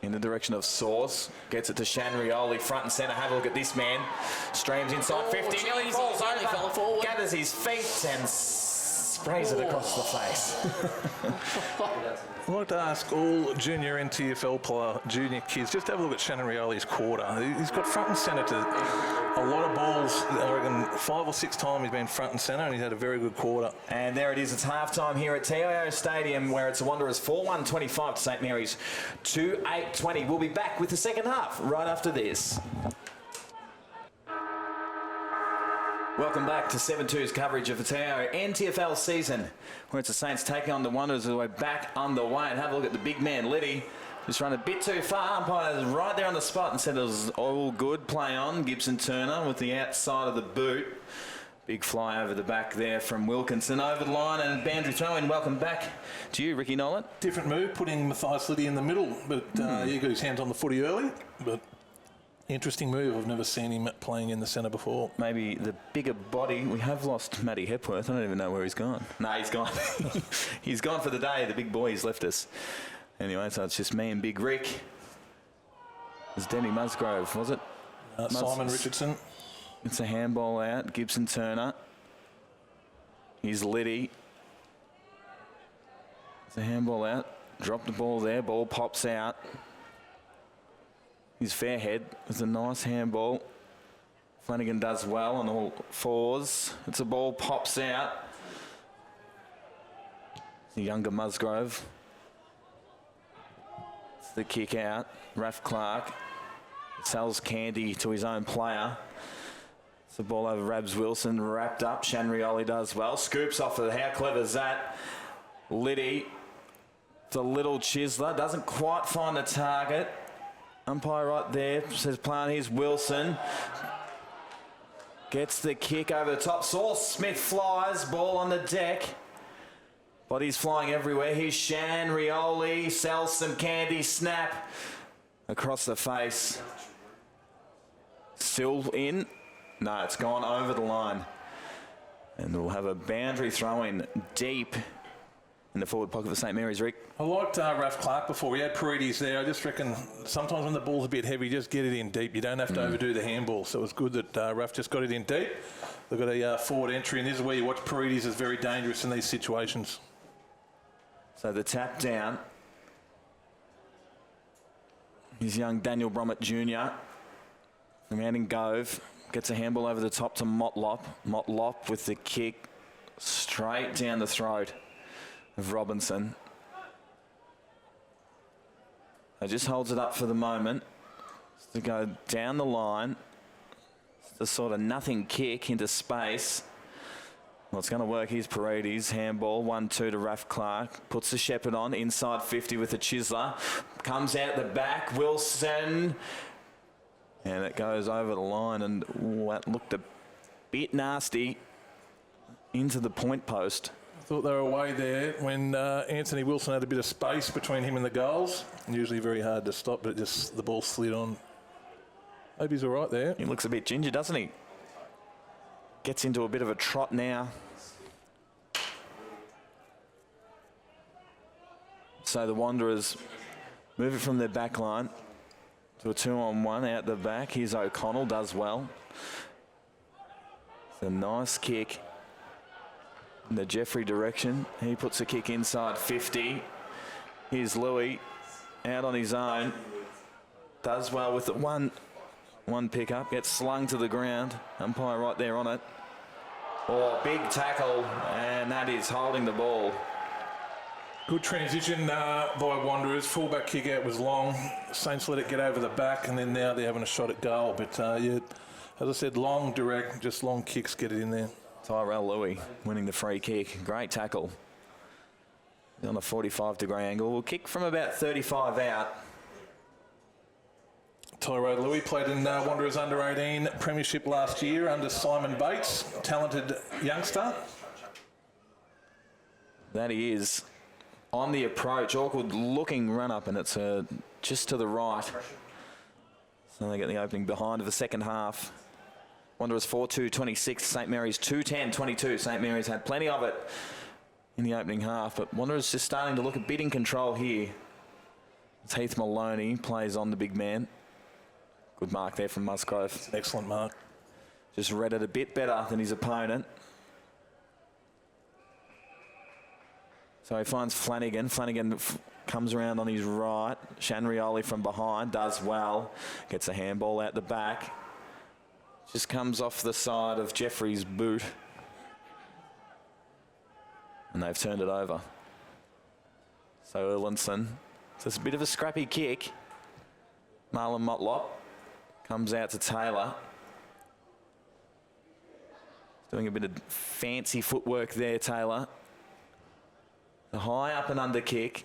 in the direction of Source. Gets it to Shanrioli, front and centre. Have a look at this man. Streams inside 50. Nearly falls over. Gathers his feet and sprays it across the face. I'd like to ask all junior NTFL junior kids, just have a look at Shanrioli's quarter. He's got front and centre to a lot of balls. I reckon 5 or 6 times he's been front and centre, and he's had a very good quarter. And there it is. It's half-time here at TIO Stadium, where it's the Wanderers 4-1-25 to St Mary's 2-8-20. We'll be back with the second half right after this. Welcome back to 7-2's coverage of the TIO NTFL season, where it's the Saints taking on the Wanderers. We're back underway, and have a look at the big man, Liddy. Just run a bit too far. Umpire's right there on the spot and said it was all good. Play on. Gibson Turner with the outside of the boot. Big fly over the back there from Wilkinson. Over the line and boundary throw-in. Welcome back to you, Ricky Nolan. Different move, putting Matthias Liddy in the middle, but he got his hands on the footy early. But interesting move. I've never seen him playing in the centre before. Maybe the bigger body. We have lost Matty Hepworth. I don't even know where he's gone. No, he's gone. He's gone for the day. The big boy's left us. Anyway, so it's just me and Big Rick. It's Denny Musgrove, was it? Simon Richardson. It's a handball out. Gibson Turner. Here's Liddy. It's a handball out. Drop the ball there. Ball pops out. He's Fairhead. It's a nice handball. Flanagan does well on all fours. It's a ball pops out. It's the younger Musgrove. It's the kick out. Raph Clark sells candy to his own player. It's the ball over Rabs Wilson, wrapped up. Shanrioli does well. Scoops off of it. How clever is that? Liddy, the little chiseler, doesn't quite find the target. Umpire right there says play on. Here's Wilson. Gets the kick over the top. Sauce Smith flies. Ball on the deck. Bodies flying everywhere. Here's Shanrioli. Sells some candy. Snap across the face. Still in. No, it's gone over the line. And we'll have a boundary throw-in deep in the forward pocket for St Mary's, Rick. I liked Raph Clark before. We had Paredes there. I just reckon sometimes when the ball's a bit heavy, just get it in deep. You don't have to overdo the handball. So it was good that Raph just got it in deep. They've got a forward entry, and this is where you watch Paredes is very dangerous in these situations. So the tap down. Here's young Daniel Bromwich Jr. from Anning Gove. Gets a handball over the top to Motlop. Motlop with the kick straight down the throat of Robinson. He just holds it up for the moment. It's to go down the line. It's the sort of nothing kick into space. Well, it's going to work. Here's Paredes. Handball. 1-2 to Raph Clark. Puts the Shepherd on. Inside 50 with the chiseler. Comes out the back. Wilson And it goes over the line, and that looked a bit nasty into the point post. I thought they were away there when Anthony Wilson had a bit of space between him and the goals. Usually very hard to stop, but just the ball slid on. Hope he's all right there. He looks a bit ginger, doesn't he? Gets into a bit of a trot now. So the Wanderers move it from their back line to a 2-on-1 out the back. Here's O'Connell, does well. It's a nice kick in the Jeffrey direction. He puts a kick inside 50. Here's Louis out on his own. Does well with it. One pickup, gets slung to the ground. Umpire right there on it. Oh, big tackle, and that is holding the ball. Good transition by Wanderers. Fullback kick out was long. Saints let it get over the back, and then now they're having a shot at goal. But yeah, as I said, long, direct, just long kicks get it in there. Tyrell Louis winning the free kick. Great tackle. On a 45-degree angle. We'll kick from about 35 out. Tyrell Louis played in Wanderers under-18 premiership last year under Simon Bates, talented youngster. That he is. On the approach, awkward looking run up, and it's just to the right. So they get the opening behind of the second half. Wanderers 4-2-26, St Mary's 2-10-22. St Mary's had plenty of it in the opening half, but Wanderers just starting to look a bit in control here. It's Heath Maloney plays on the big man. Good mark there from Musgrove. Excellent mark. Just read it a bit better than his opponent. So he finds Flanagan. Flanagan comes around on his right. Shanrioli from behind does well. Gets a handball out the back. Just comes off the side of Jeffrey's boot. And they've turned it over. So Erlinson. So it's a bit of a scrappy kick. Marlon Motlop comes out to Taylor. Doing a bit of fancy footwork there, Taylor. The high up and under kick.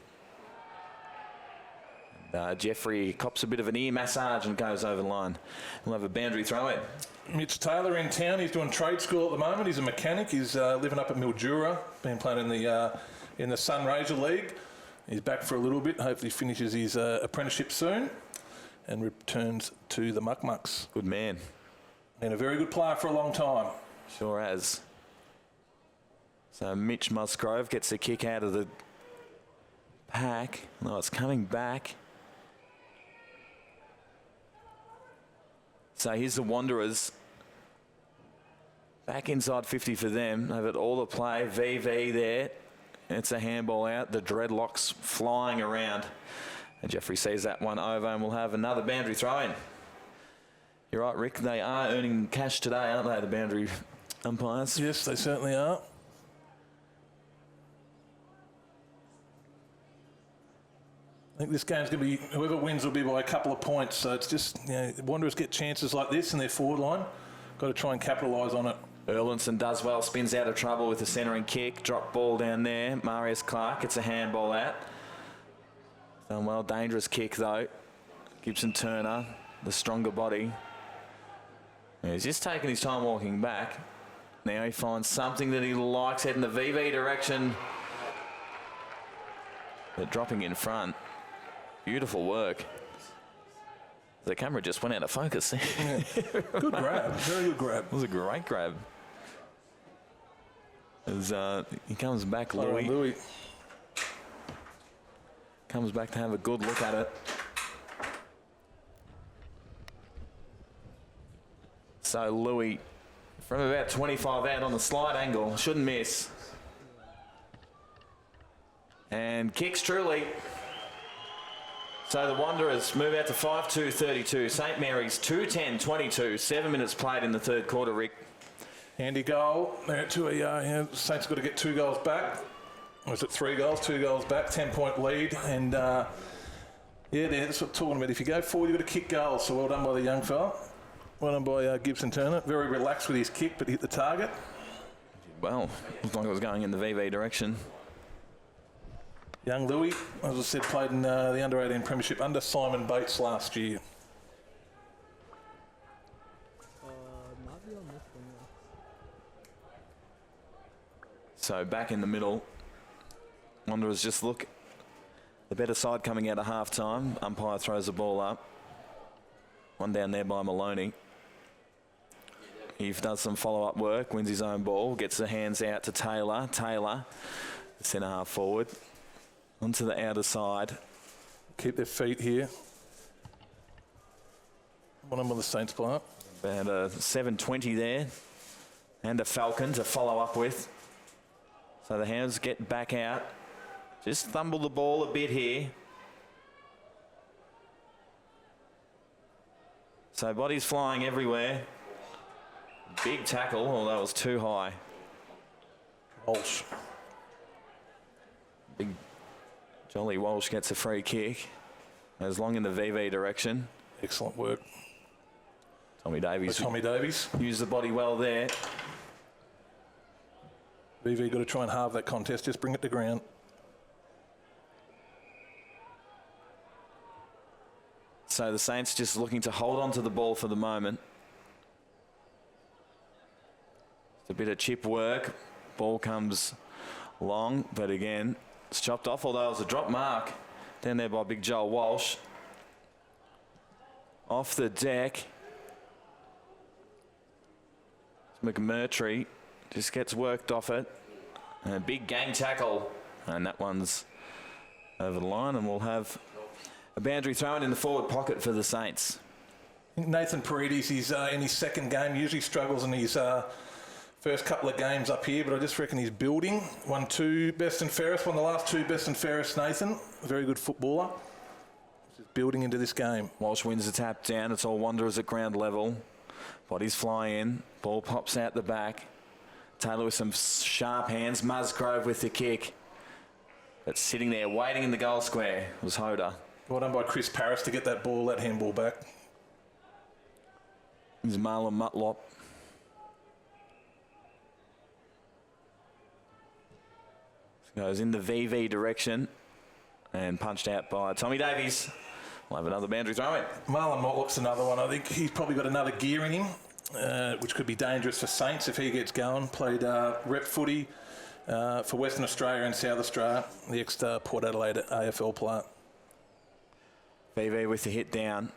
And, Jeffrey cops a bit of an ear massage and goes over the line. We'll have a boundary throw in. Mitch Taylor in town. He's doing trade school at the moment. He's a mechanic. He's living up at Mildura. Been playing in the Sunraysia League. He's back for a little bit. Hopefully finishes his apprenticeship soon and returns to the Muck-Mucks. Good man. And a very good player for a long time. Sure has. So Mitch Musgrove gets a kick out of the pack. No, it's coming back. So here's the Wanderers. Back inside 50 for them. They've got all the play. VV there. It's a handball out. The dreadlocks flying around. And Jeffrey sees that one over, and we'll have another boundary throw in. You're right, Rick. They are earning cash today, aren't they, the boundary umpires? Yes, they certainly are. I think this game's going to be, whoever wins will be by a couple of points. So it's just, you know, Wanderers get chances like this in their forward line. Got to try and capitalise on it. Erlinson does well, spins out of trouble with a centering kick. Drop ball down there. Marius Clark gets a handball out. Done well. Dangerous kick, though. Gibson Turner, the stronger body. Yeah, he's just taking his time walking back. Now he finds something that he likes, heading the VV direction. They're dropping in front. Beautiful work. The camera just went out of focus. Yeah. Good grab. Very good grab. It was a great grab. As he comes back, Louis. Louis. Comes back to have a good look at it. So Louis, from about 25 out on the slide angle, shouldn't miss. And kicks truly. So the Wanderers move out to 5-2-32. St Mary's 2-10-22. 7 minutes played in the third quarter, Rick. Handy goal. They're to Saints got to get 2 goals back. Was it 3 goals? 2 goals back, 10-point lead. And yeah, that's what I'm talking about. If you go forward, you've got to kick goals. So well done by the young fella. Well done by Gibson Turner. Very relaxed with his kick, but hit the target. Well, looked like it was going in the VV direction. Young Louis, as I said, played in the under-18 premiership under Simon Bates last year. So back in the middle. Wanderers just look the better side coming out of half-time. Umpire throws the ball up. One down there by Maloney. He does some follow-up work, wins his own ball, gets the hands out to Taylor. Taylor, the centre half forward, onto the outer side. Keep their feet here. One of them with the Saints player. About a 7:20 there. And a Falcon to follow up with. So the Hounds get back out. Just thumble the ball a bit here. So bodies flying everywhere. Big tackle, although it was too high. Walsh. Big Jolly Walsh gets a free kick. Goes long in the VV direction. Excellent work. Tommy Davies. Tommy Davies. Used the body well there. VV got to try and halve that contest. Just bring it to ground. So the Saints just looking to hold on to the ball for the moment. It's a bit of chip work. Ball comes long, but again, it's chopped off, although it was a drop mark down there by big Joel Walsh. Off the deck. McMurtry just gets worked off it. And a big gang tackle. And that one's over the line, and we'll have a boundary thrown in the forward pocket for the Saints. Nathan Paredes, he's in his second game. Usually struggles in his first couple of games up here, but I just reckon he's building. Won 2 best and fairest, won the last 2 best and fairest, Nathan. A very good footballer. Just building into this game. Walsh wins the tap down. It's all Wanderers at ground level. Bodies fly in. Ball pops out the back. Taylor with some sharp hands. Musgrove with the kick. But sitting there waiting in the goal square was Hoda. Well done by Chris Paris to get that ball, that handball back. This is Marlon Mutlop. Goes in the VV direction and punched out by Tommy Davies. We'll have another boundary throw in. Marlon Motlop's another one. I think he's probably got another gear in him, which could be dangerous for Saints if he gets going. Played rep footy for Western Australia and South Australia, the ex-Port Adelaide AFL player. VV with the hit down.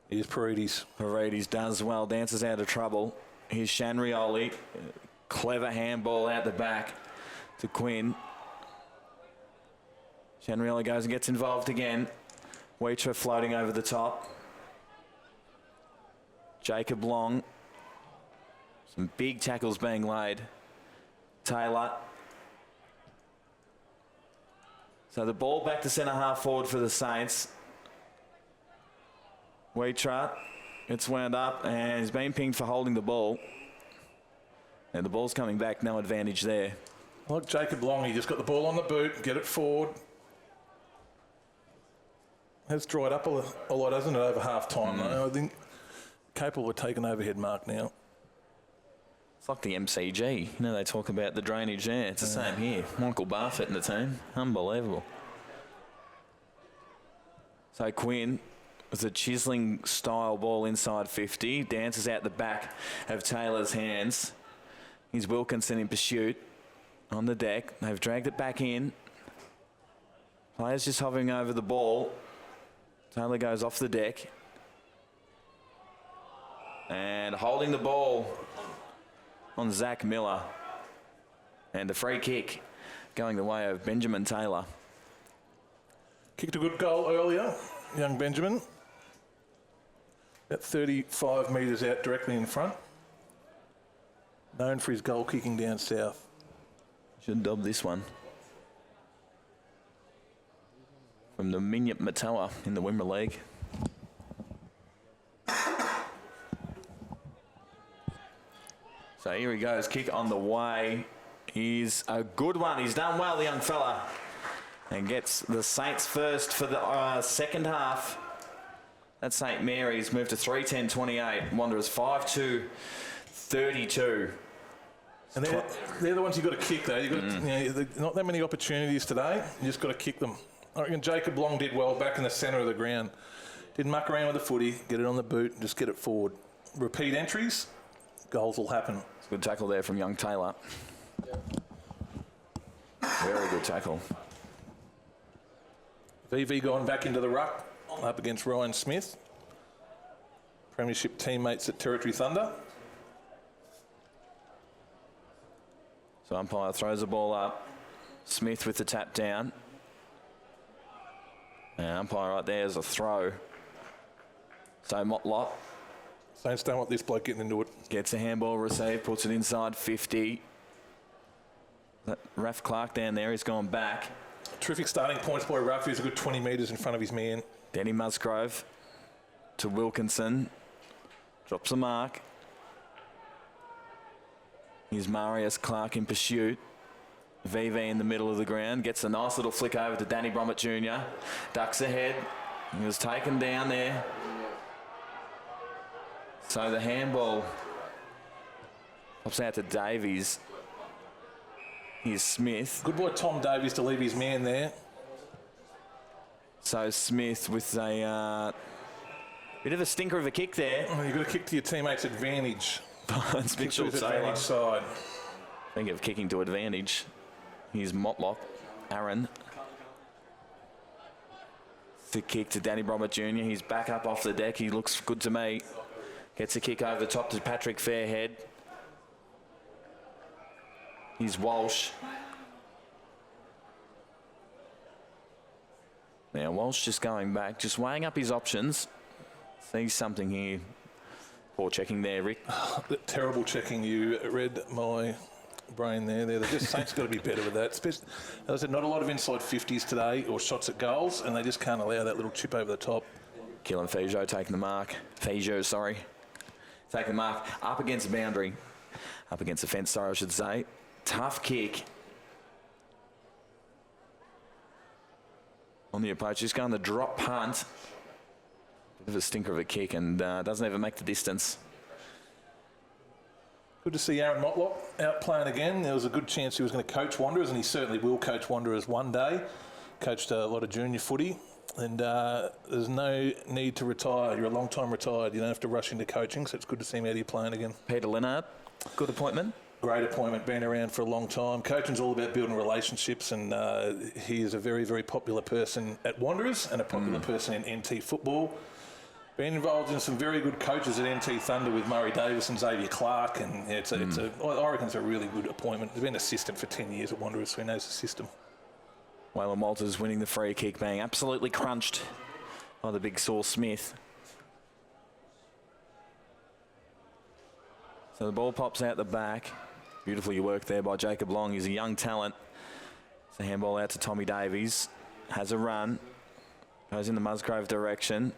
Here's Paredes. Paredes does well, dances out of trouble. Here's Shanrioli. Clever handball out the back to Quinn. Shanrioli goes and gets involved again. Weitra floating over the top. Jacob Long. Some big tackles being laid. Taylor. So the ball back to centre half forward for the Saints. Weitra gets wound up and he's been pinged for holding the ball. And the ball's coming back, no advantage there. Look, Jacob Long, he just got the ball on the boot, get it forward. Has dried up a lot, hasn't it, over half-time, though? I think capable of taking overhead mark now. It's like the MCG. You know, they talk about the drainage there. It's the same here. Michael Barfoot in the team. Unbelievable. So Quinn with a chiselling style ball inside 50. Dances out the back of Taylor's hands. Here's Wilkinson in pursuit. On the deck. They've dragged it back in. Players just hovering over the ball. Taylor goes off the deck. And holding the ball on Zach Miller. And a free kick going the way of Benjamin Taylor. Kicked a good goal earlier, young Benjamin. About 35 metres out directly in front. Known for his goal kicking down south. Should dob this one. From the Minyip Matoa in the Wimmera League. So here he goes, kick on the way. He's a good one. He's done well, the young fella. And gets the Saints first for the second half. That's St Mary's, moved to 3-10-28. Wanderers 5-2-32. And they're the ones you've got to kick, though. You've got to, not that many opportunities today. You just got to kick them. I reckon Jacob Long did well back in the centre of the ground. Didn't muck around with the footy, get it on the boot, and just get it forward. Repeat entries, goals will happen. It's a good tackle there from young Taylor. Yeah. Very good tackle. VV gone back into the ruck, up against Ryan Smith. Premiership teammates at Territory Thunder. So umpire throws the ball up. Smith with the tap down. And umpire right there is a throw. So Motlop Saints don't want this bloke getting into it. gets a handball received, puts it inside 50. Raf Clark down there, he's gone back. Terrific starting points by Ruff. He's a good 20 metres in front of his man. Danny Musgrove to Wilkinson. Drops a mark. Here's Marius Clark in pursuit. VV in the middle of the ground. Gets a nice little flick over to Danny Bromett Jr. Ducks ahead. He was taken down there. So the handball pops out to Davies. Here's Smith. Good boy Tom Davies to leave his man there. So Smith with a bit of a stinker of a kick there. Oh, you've got to kick to your teammate's advantage. It's Kick to his advantage side. Think of kicking to advantage. Here's Motlock, Aaron. The kick to Danny Bromett Jr. He's back up off the deck. He looks good to me. Gets a kick over the top to Patrick Fairhead. Here's Walsh. Now Walsh just going back, just weighing up his options. Sees something here. Poor checking there, Rick. Terrible checking. You read my brain there. The Saints got to be better with that. Especially, as I said, not a lot of inside 50s today or shots at goals, and they just can't allow that little chip over the top. Killen Fijo taking the mark. Fijo, sorry. Taking the mark. Up against the boundary. Up against the fence, sorry, I should say. Tough kick. On the approach, just going the drop punt. Bit of a stinker of a kick and doesn't even make the distance. Good to see Aaron Motlop out playing again. There was a good chance he was going to coach Wanderers, and he certainly will coach Wanderers one day. Coached a lot of junior footy, and there's no need to retire. You're a long time retired. You don't have to rush into coaching, so it's good to see him out here playing again. Peter Leonard, good appointment. Great appointment, been around for a long time. Coaching's all about building relationships, and he is a very, very popular person at Wanderers and a popular person in NT football. Been involved in some very good coaches at NT Thunder with Murray Davis and Xavier Clark, and I reckon it's a really good appointment. He's been assistant for 10 years at Wanderers, so he knows the system. Waylon Walters winning the free kick, being absolutely crunched by the big Saul Smith. So the ball pops out the back. Beautifully worked there by Jacob Long. He's a young talent. It's a handball out to Tommy Davies. Has a run. Goes in the Musgrove direction.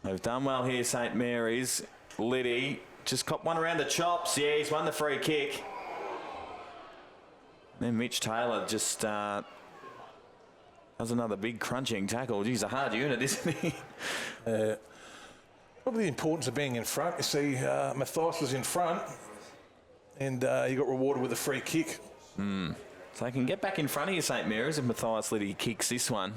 They've done well here, St Mary's. Liddy just copped one around the chops. Yeah, he's won the free kick. Then Mitch Taylor just does another big crunching tackle. He's a hard unit, isn't he? Probably the importance of being in front. You see, Mathias was in front, and he got rewarded with a free kick. So they can get back in front of you, St Mary's, if Mathias Liddy kicks this one.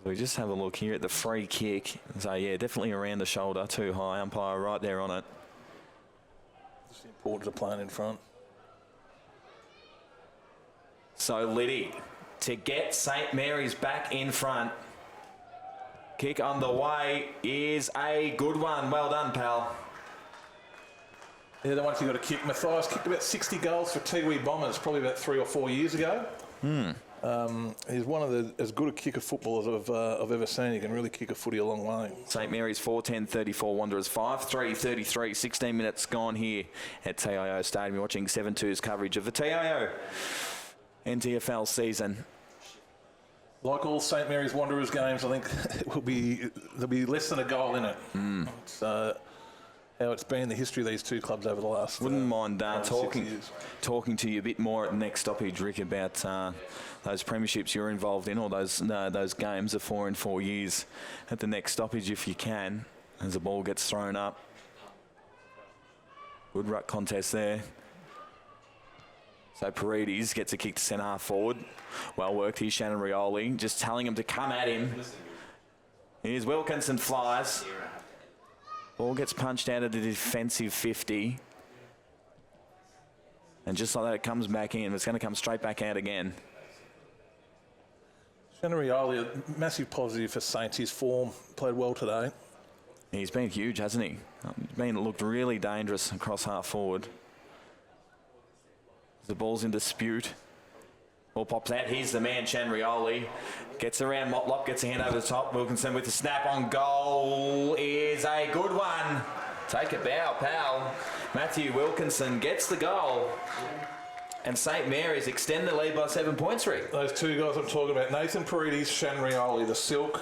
We just have a look here at the free kick. So, yeah, definitely around the shoulder, too high. Umpire right there on it. Just the importance of playing in front. So, Liddy to get St Mary's back in front. Kick on the way is a good one. Well done, pal. Yeah, the ones you got to kick. Mathias kicked about 60 goals for Tiwi Bombers probably about 3 or 4 years ago. He's one of as good a kicker footballers I've ever seen. He can really kick a footy a long way. St Mary's 4-10-34, Wanderers 5-3-33. 16 minutes gone here at TIO Stadium. You're watching 7-2's coverage of the TIO NTFL season. Like all St Mary's Wanderers games, I think there'll be less than a goal in it. It's how it's been the history of these two clubs over the last. Wouldn't mind 6 years. talking to you a bit more at the next stoppage, Rick, about those premierships you're involved in, or those games of 4 in 4 years at the next stoppage if you can, as the ball gets thrown up. Good ruck contest there. So Paredes gets a kick to centre half forward. Well worked here, Shannon Rioli, just telling him to come at him. Here's Wilkinson flies. Ball gets punched out of the defensive 50. And just like that, it comes back in. It's going to come straight back out again. Rioli, a massive positive for Saints. His form played well today. He's been huge, hasn't he? He's looked really dangerous across half forward. The ball's in dispute. Ball pops out. Here's the man, Rioli. Gets around Motlop, gets a hand over the top. Wilkinson with the snap on goal is a good one. Take a bow, pal. Matthew Wilkinson gets the goal. And St Mary's extend the lead by 7 points, Rick. Those two guys I'm talking about, Nathan Paredes, Rioli, the Silk,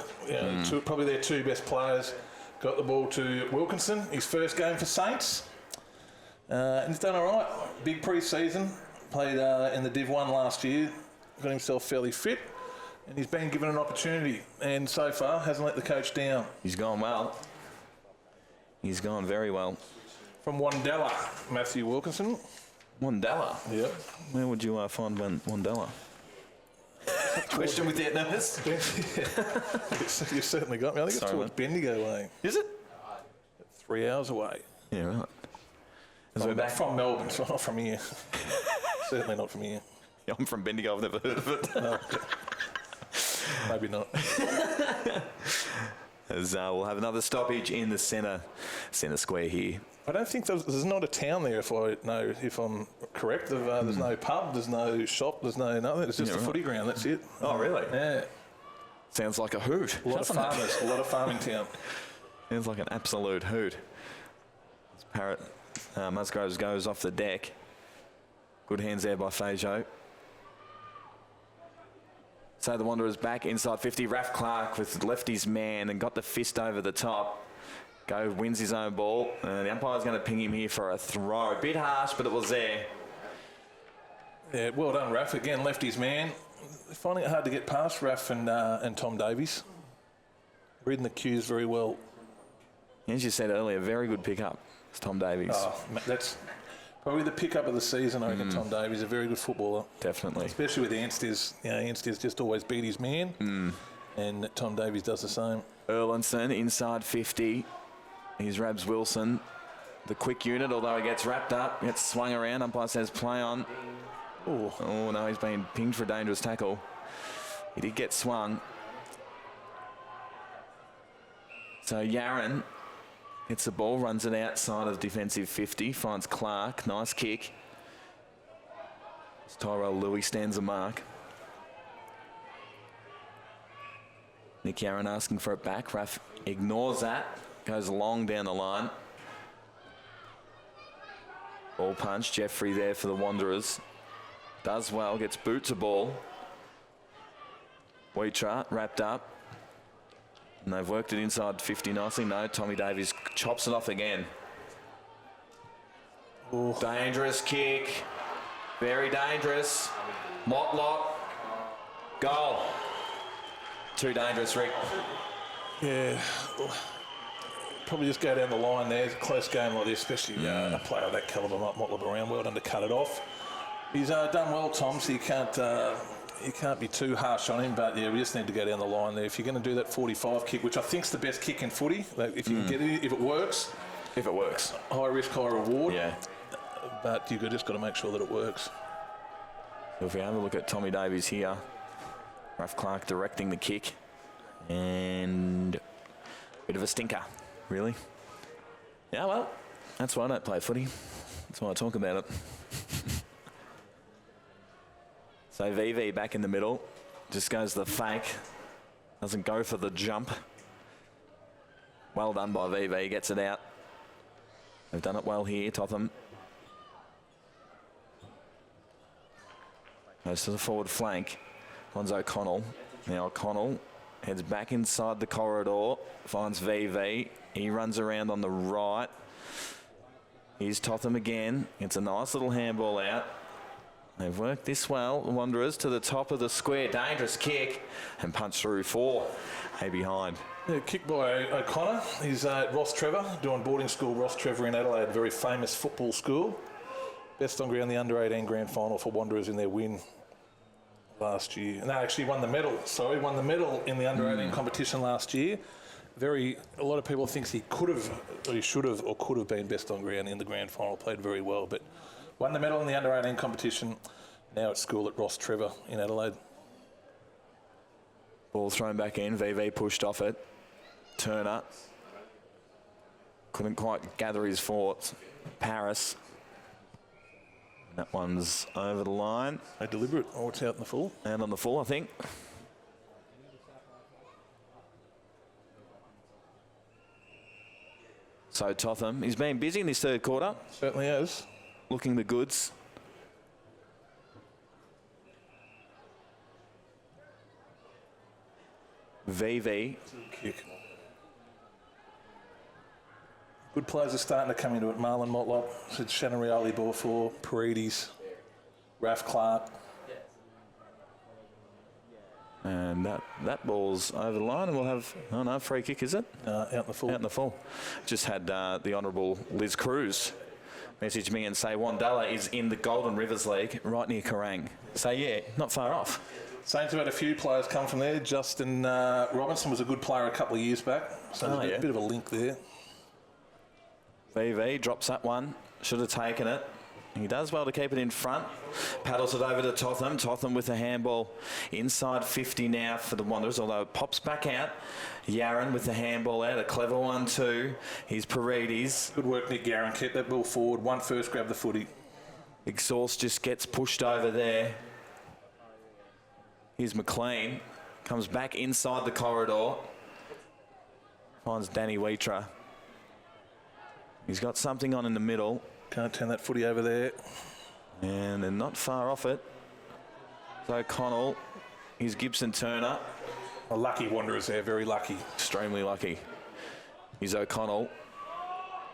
probably their two best players, got the ball to Wilkinson, his first game for Saints. And he's done all right. Big pre-season, played in the Div 1 last year, got himself fairly fit, and he's been given an opportunity. And so far, hasn't let the coach down. He's gone well. He's gone very well. From Wandella, Matthew Wilkinson. Wandella? Yep. Where would you find Wandella? Question without notice. You've certainly got me. I think it's towards Bendigo way. Is it? 3 hours away. Yeah, right. From Melbourne, so not from here. Certainly not from here. Yeah, I'm from Bendigo. I've never heard of it. Oh, okay. Maybe not. As we'll have another stoppage in the centre square here. I don't think there's not a town there, if I'm correct. There's no pub, there's no shop, there's no nothing. It's just a footy ground. That's it. Oh, really? Yeah. Sounds like a hoot. A lot of farmers. A lot of farming town. Sounds like an absolute hoot. Parrot Musgroves goes off the deck. Good hands there by Feijo. So the Wanderers back inside 50. Raf Clark with left his man and got the fist over the top. Wins his own ball. The umpire's going to ping him here for a throw. A bit harsh, but it was there. Yeah, well done, Raf. Again, left his man. Finding it hard to get past Raf and Tom Davies. Reading the cues very well. As you said earlier, very good pickup. It's Tom Davies. Oh, that's probably the pickup of the season, I reckon. Tom Davies, a very good footballer. Definitely. Especially with Anstey's. Anstey's just always beat his man. And Tom Davies does the same. Erlinson inside 50. Here's Rabs Wilson. The quick unit, although he gets wrapped up, gets swung around. Umpire says play on. Oh, no, he's been pinged for a dangerous tackle. He did get swung. So Yaron gets the ball, runs it outside of defensive 50, finds Clark. Nice kick. As Tyrell Louis stands a mark. Nick Yaron asking for it back. Raf ignores that. Goes long down the line. Ball punch. Jeffrey there for the Wanderers. Does well. Gets boots a ball. Wheatra wrapped up. And they've worked it inside 50 nicely. No, Tommy Davies chops it off again. Ooh. Dangerous kick. Very dangerous. Motlop. Goal. Too dangerous, Rick. Yeah. Probably just go down the line there. It's a close game like this, especially a player of that calibre, Motlop around. Well done to cut it off. He's done well, Tom, so you can't be too harsh on him, but yeah, we just need to go down the line there. If you're going to do that 45 kick, which I think's the best kick in footy, if you can get it, if it works. If it works. High risk, high reward. Yeah. But you've just got to make sure that it works. If we have a look at Tommy Davies here, Raf Clark directing the kick, and a bit of a stinker, really. Yeah, well, that's why I don't play footy. That's why I talk about it. So VV back in the middle, just goes the fake, doesn't go for the jump. Well done by VV, gets it out. They've done it well here, Totham. Goes to the forward flank, finds O'Connell. Now O'Connell heads back inside the corridor, finds VV. He runs around on the right. Here's Totham again, gets a nice little handball out. They've worked this well, the Wanderers, to the top of the square. Dangerous kick and punch through 4. A behind. Yeah, kick by O'Connor. He's Ross Trevor, doing boarding school. Ross Trevor in Adelaide, very famous football school. Best on ground, the under-18 grand final for Wanderers in their win last year. No, actually won the medal. Sorry, won the medal in the under-18 competition last year. A lot of people think he could have, or he should have, or could have been best on ground in the grand final. Played very well, but Won the medal in the under-18 competition. Now at school at Ross Trevor in Adelaide. Ball thrown back in. VV pushed off it. Turner couldn't quite gather his thoughts. Paris. That one's over the line. A deliberate, or it's out in the full. And on the full, I think. So Totham, he's been busy in this third quarter. Certainly has. Looking the goods. VV. Kick. Good players are starting to come into it. Marlon Motlop, Shannon Rioli, Borfor, Paredes, Raf Clark. And that ball's over the line, and we'll have, oh no, free kick, is it? Out in the full. Out in the full. Just had the Honourable Liz Cruz message me and say Wandala is in the Golden Rivers League right near Kerrang. So yeah, not far off. Saints have had a few players come from there. Justin Robinson was a good player a couple of years back, so there's a bit of a link there. VV drops that one, should have taken it. He does well to keep it in front. Paddles it over to Totham. Totham with a handball inside 50 now for the Wanderers, although it pops back out. Yaron with the handball out, a clever one too. Here's Paredes. Good work, Nick Yaron. Kept that ball forward. One first, grab the footy. Exhaust just gets pushed over there. Here's McLean. Comes back inside the corridor. Finds Danny Wheatra. He's got something on in the middle. Can't turn that footy over there. And they're not far off it. So O'Connell, here's Gibson Turner. A lucky Wanderers there, very lucky. Extremely lucky. Here's O'Connell.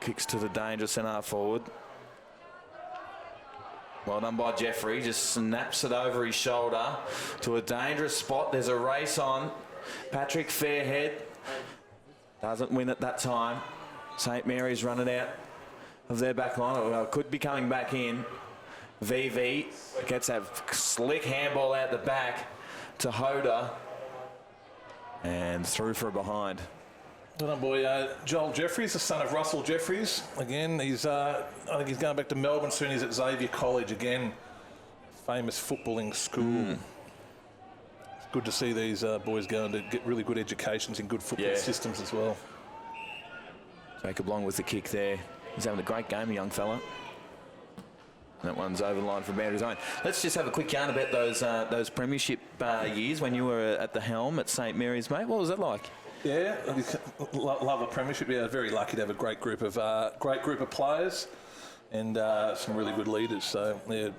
Kicks to the danger centre forward. Well done by Jeffrey. Just snaps it over his shoulder to a dangerous spot. There's a race on. Patrick Fairhead doesn't win at that time. St Mary's running out of their back line. Well, could be coming back in. VV gets a slick handball out the back to Hoda. And through for a behind. Well done, boy. Joel Jeffries, the son of Russell Jeffries. Again, he's I think he's going back to Melbourne soon. He's at Xavier College again. Famous footballing school. It's good to see these boys going to get really good educations in good football systems as well. Jacob Long with the kick there. He's having a great game, a young fella. That one's over the line for Boundary's Own. Let's just have a quick yarn about those premiership years when you were at the helm at St Mary's, mate. What was that like? Yeah, love a premiership. Yeah, very lucky to have a great group of players and some really good leaders. So yeah,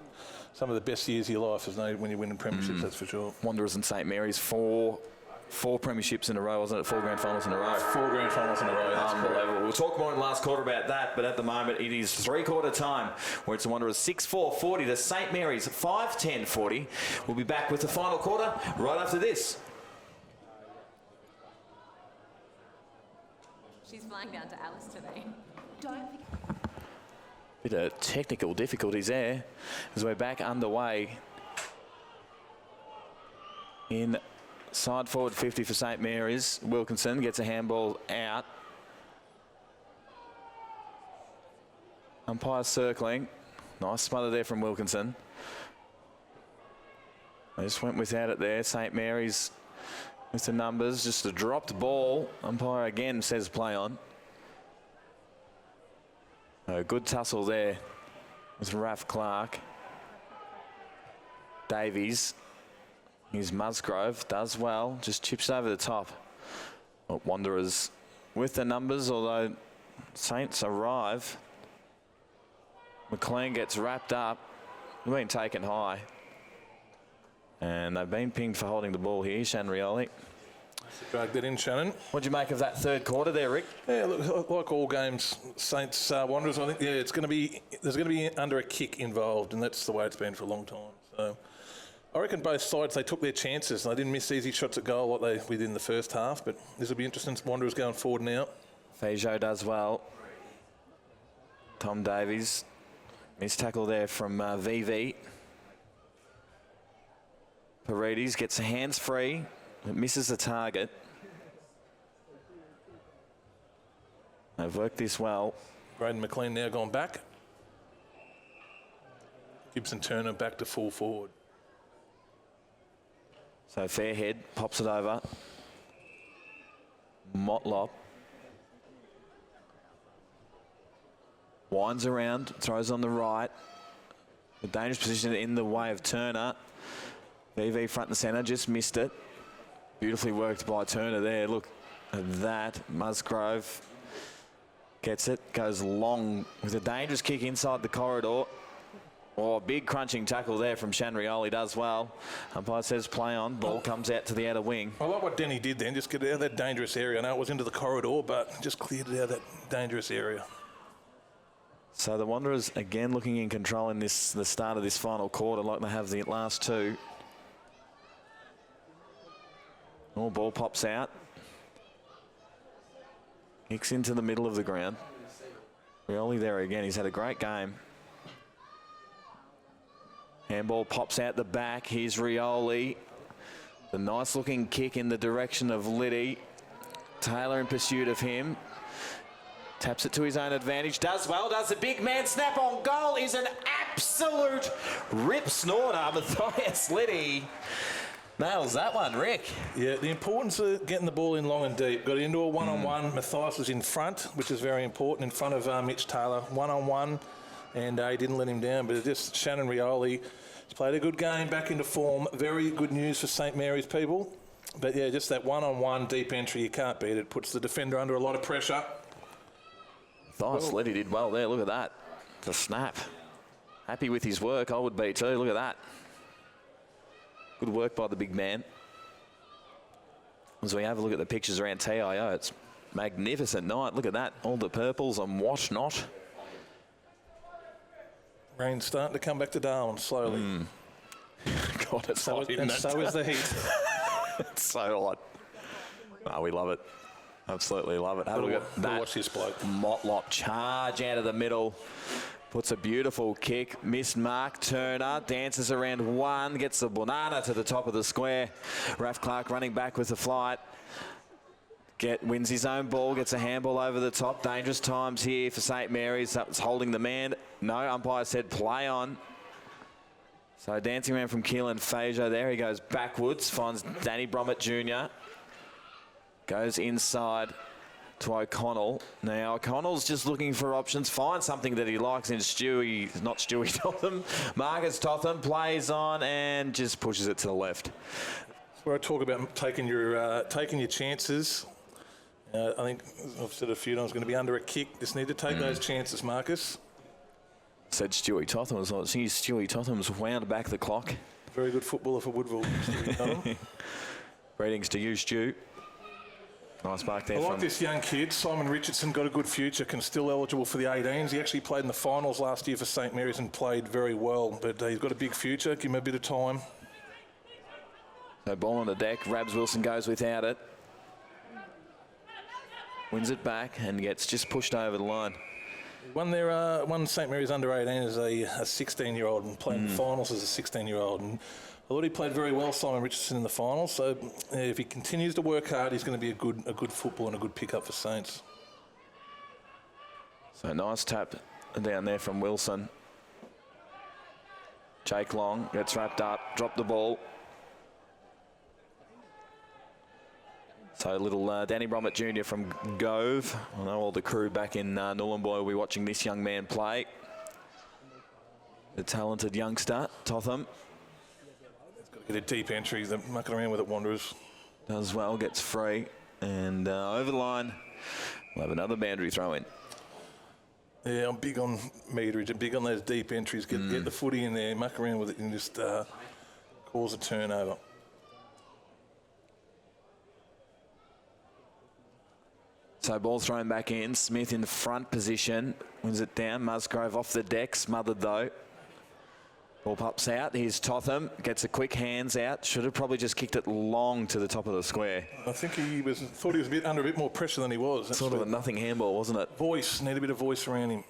some of the best years of your life is when you're winning premierships. That's for sure. Wanderers and St Mary's, four premierships in a row, wasn't it? 4 grand finals in a row. 4 grand finals in a row. That's unbelievable. We'll talk more in the last quarter about that, but at the moment it is three-quarter time where it's the Wanderers 6-4-40 to St Mary's 5-10-40. We'll be back with the final quarter right after this. She's flying down to Alice today. Bit of technical difficulties there as we're back underway in side forward 50 for St Mary's. Wilkinson gets a handball out. Umpire circling. Nice smother there from Wilkinson. They just went without it there. St Mary's with the numbers. Just a dropped ball. Umpire again says play on. A good tussle there with Raf Clark. Davies. Here's Musgrove, does well, just chips over the top. Well, Wanderers with the numbers, although Saints arrive. McLean gets wrapped up, been taken high. And they've been pinged for holding the ball here, Shanrioli. Drag that in, Shannon. What do you make of that third quarter there, Rick? Yeah, look, like all games, Saints Wanderers, I think there's going to be under a kick involved, and that's the way it's been for a long time. So I reckon both sides, they took their chances. They didn't miss easy shots at goal like we did in the first half, but this will be interesting. Wanderers going forward now. Feijo does well. Tom Davies, missed tackle there from VV. Paredes gets hands free, but misses the target. They've worked this well. Braden McLean now gone back. Gibson Turner back to full forward. So Fairhead pops it over. Motlop winds around, throws on the right. A dangerous position in the way of Turner. VV front and centre, just missed it. Beautifully worked by Turner there. Look at that. Musgrove gets it, goes long with a dangerous kick inside the corridor. Oh, big crunching tackle there from Shanrioli, does well. Umpire says play on. Ball comes out to the outer wing. I like what Denny did then, just get out of that dangerous area. I know it was into the corridor, but just cleared it out of that dangerous area. So the Wanderers again looking in control in the start of this final quarter like they have the last two. Oh, ball pops out. Kicks into the middle of the ground. Rioli there again. He's had a great game. Handball pops out the back. Here's Rioli. The nice looking kick in the direction of Liddy. Taylor in pursuit of him. Taps it to his own advantage. Does well. Does the big man snap on goal. Is an absolute rip snorter. Matthias Liddy nails that one, Rick. Yeah, the importance of getting the ball in long and deep. Got into a one-on-one. Matthias was in front, which is very important, in front of Mitch Taylor. One-on-one. And he didn't let him down, but just Shannon Rioli has played a good game, back into form. Very good news for St Mary's people. But yeah, just that one-on-one deep entry, you can't beat it. Puts the defender under a lot of pressure. Nice, Liddy did well there. Look at that. The snap. Happy with his work, I would be too. Look at that. Good work by the big man. As we have a look at the pictures around TIO, it's magnificent night. Look at that. All the purples and what not. Rain's starting to come back to Darwin slowly. God, it's hot, isn't it? So is the heat. It's so hot. Oh, we love it. Absolutely love it. Have a look at that. Watch this bloke. Motlop charge out of the middle. Puts a beautiful kick. Missed mark. Turner dances around one. Gets the banana to the top of the square. Raf Clark running back with the flight. Wins his own ball, gets a handball over the top. Dangerous times here for St Mary's. That was holding the man. No, umpire said play on. So dancing around from Keelan Fajo there. He goes backwards, finds Danny Bromett Jr. Goes inside to O'Connell. Now O'Connell's just looking for options. Finds something that he likes in Stewie, not Stewie Totham. Marcus Totham plays on and just pushes it to the left. That's where I talk about taking your chances. I think I've said a few times, going to be under a kick. Just need to take those chances, Marcus. Said Stewie Totham. I was like, Stewie Totham's wound back the clock. Very good footballer for Woodville, Stewie Totham. Greetings to you, Stu. Nice back there. I like this young kid. Simon Richardson, got a good future, can still eligible for the 18s. He actually played in the finals last year for St Mary's and played very well, but he's got a big future. Give him a bit of time. So ball on the deck. Rabs Wilson goes without it. Wins it back and gets just pushed over the line. One St Mary's under 18 as a 16-year-old and played in the finals as a 16-year-old. And I thought he played very well, Simon Richardson, in the finals. So if he continues to work hard, he's going to be a good football and a good pickup for Saints. So nice tap down there from Wilson. Jake Long gets wrapped up, dropped the ball. So little Danny Bromett Jr. from Gove. I know all the crew back in Nhulunbuy will be watching this young man play. The talented youngster, Totham. He's got to get a deep entry. They're mucking around with it, Wanderers. Does well, gets free. And over the line, we'll have another boundary throw in. Yeah, I'm big on meterage. I'm big on those deep entries. Get the footy in there, muck around with it and just cause a turnover. So ball thrown back in. Smith in the front position. Wins it down. Musgrove off the deck. Smothered though. Ball pops out. Here's Totham. Gets a quick hands out. Should have probably just kicked it long to the top of the square. I think thought he was under a bit more pressure than he was. That's sort of a nothing handball, wasn't it? Voice. Need a bit of voice around him.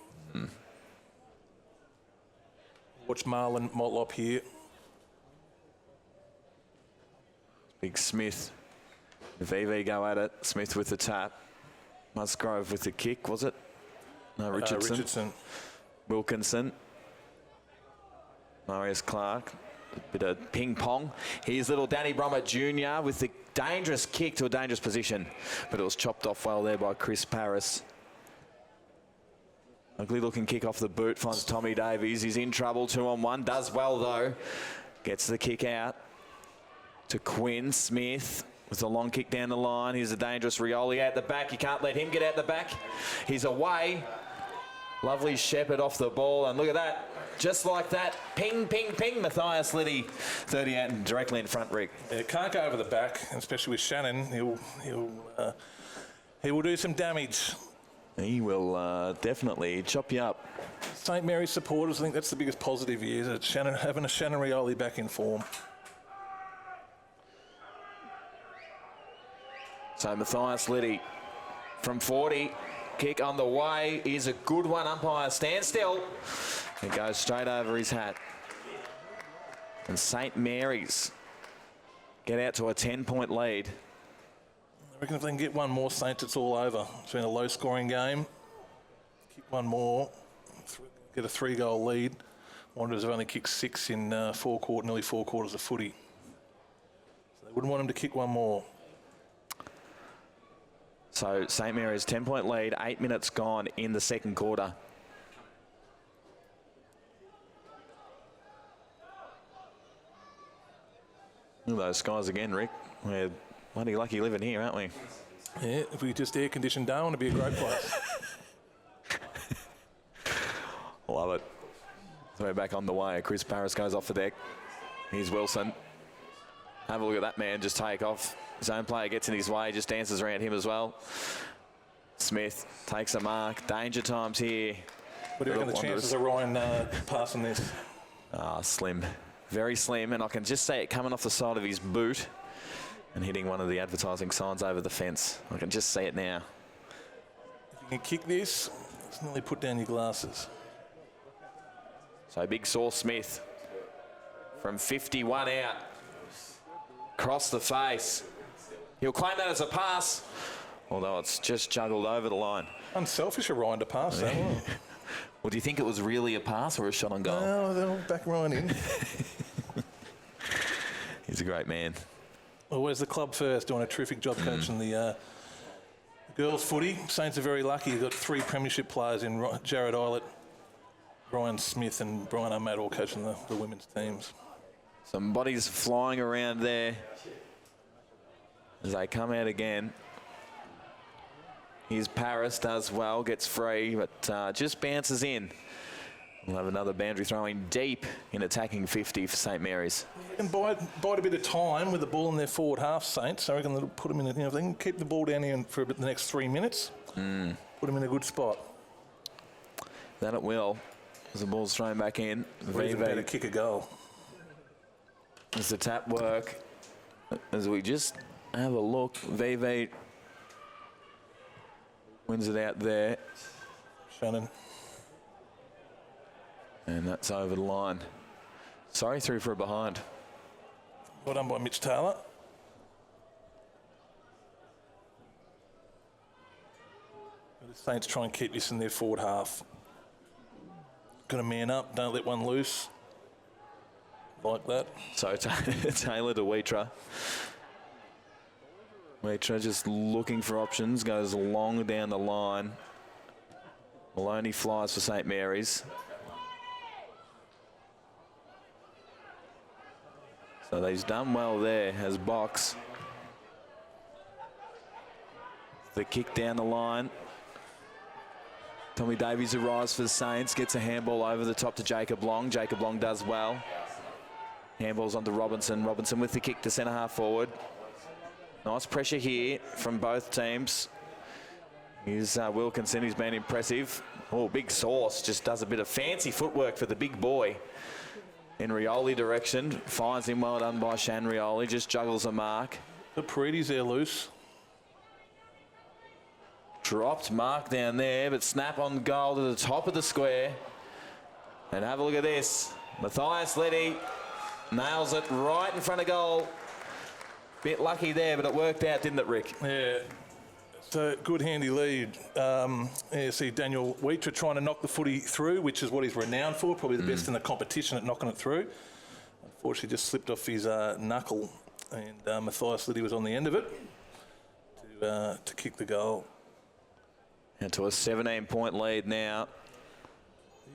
Watch Marlon Motlop here. Big Smith. VV go at it. Smith with the tap. Musgrove with the kick, was it? No, Richardson. Richardson. Wilkinson. Marius Clark, a bit of ping pong. Here's little Danny Bromett Jr. with the dangerous kick to a dangerous position, but it was chopped off well there by Chris Paris. Ugly looking kick off the boot, finds Tommy Davies. He's in trouble, 2-on-1, does well though. Gets the kick out to Quinn Smith with a long kick down the line. Here's a dangerous Rioli out the back. You can't let him get out the back. He's away. Lovely Shepherd off the ball, and look at that. Just like that, ping, ping, ping. Matthias Liddy, 30 out and directly in front, Rick. Yeah, can't go over the back, especially with Shannon. He will do some damage. He will definitely chop you up. St Mary's supporters, I think that's the biggest positive here, is that having a Shannon Rioli back in form. So Matthias Liddy from 40. Kick on the way is a good one. Umpire stand still. It goes straight over his hat. And St Mary's get out to a 10-point lead. I reckon if they can get one more, Saints, it's all over. It's been a low-scoring game. Kick one more, get a 3-goal lead. Wanderers have only kicked 6 in nearly 4 quarters of footy. So they wouldn't want them to kick one more. So St Mary's 10-point lead, 8 minutes gone in the second quarter. Look at those skies again, Rick. We're bloody lucky living here, aren't we? Yeah, if we just air-conditioned Darwin, it'd be a great place. Love it. So we're back on the way. Chris Paris goes off the deck. Here's Wilson. Have a look at that man just take off. His own player gets in his way, just dances around him as well. Smith takes a mark. Danger times here. What do you reckon the chances of Ryan passing this? Slim. Very slim, and I can just see it coming off the side of his boot and hitting one of the advertising signs over the fence. I can just see it now. If you can kick this, just nearly put down your glasses. So Big Saw Smith from 51 out. Across the face. He'll claim that as a pass, although it's just juggled over the line. Unselfish of Ryan to pass that one. Well, do you think it was really a pass or a shot on goal? No, they'll back Ryan in. He's a great man. Well, where's the club first? Doing a terrific job coaching the girls' footy. Saints are very lucky. You've got 3 premiership players in Jared Eilert, Brian Smith and Brian Ahmad all coaching the women's teams. Some bodies flying around there as they come out again. Here's Paris, does well, gets free, but just bounces in. We'll have another boundary throwing deep in attacking 50 for St Mary's. And bide a bit of time with the ball in their forward half, Saints. I reckon they'll put them in, if they can keep the ball down here for the next 3 minutes, put them in a good spot. That it will, as the ball's thrown back in. Even better kick a goal. Does the tap work? As we just have a look, VV wins it out there. Shannon. And that's over the line. Sorry, through for a behind. Well done by Mitch Taylor. The Saints try and keep this in their forward half. Got to man up, don't let one loose. Like that. So Taylor to Weetra. Weetra just looking for options, goes long down the line. Maloney flies for St Mary's. So he's done well there, has Box. The kick down the line. Tommy Davies arrives for the Saints, gets a handball over the top to Jacob Long. Jacob Long does well. Handball's onto Robinson. Robinson with the kick to centre half forward. Nice pressure here from both teams. Here's Wilkinson, he's been impressive. Oh, Big Sauce just does a bit of fancy footwork for the big boy. In Rioli direction, finds him, well done by Shan Rioli, just juggles a mark. The Paredes there loose. Dropped mark down there, but snap on goal to the top of the square. And have a look at this. Matthias Liddy nails it right in front of goal. Bit lucky there, but it worked out, didn't it, Rick? Yeah. So good handy lead. You see Daniel Wheater trying to knock the footy through, which is what he's renowned for, probably the best in the competition at knocking it through. Unfortunately, just slipped off his knuckle, and Matthias Liddy was on the end of it to kick the goal. And to a 17-point lead now.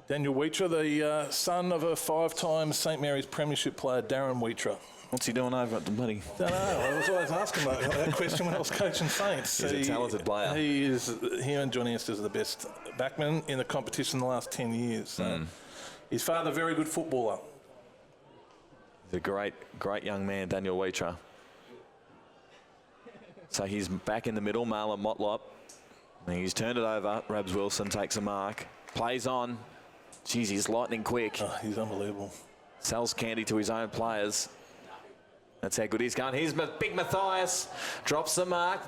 Daniel Wheater, the son of a 5-time St Mary's Premiership player, Darwin Wheater. What's he doing over at the bloody? Don't know. I was always asking that question when I was coaching Saints. He's a talented player. Him and John Ansters are the best backmen in the competition in the last 10 years. So his father, very good footballer. He's a great young man, Daniel Wheater. So he's back in the middle, Marlon Motlop. And he's turned it over. Rabs Wilson takes a mark. Plays on. Jeez, he's lightning quick. Oh, he's unbelievable. Sells candy to his own players. That's how good he's going. Here's big Matthias. Drops the mark.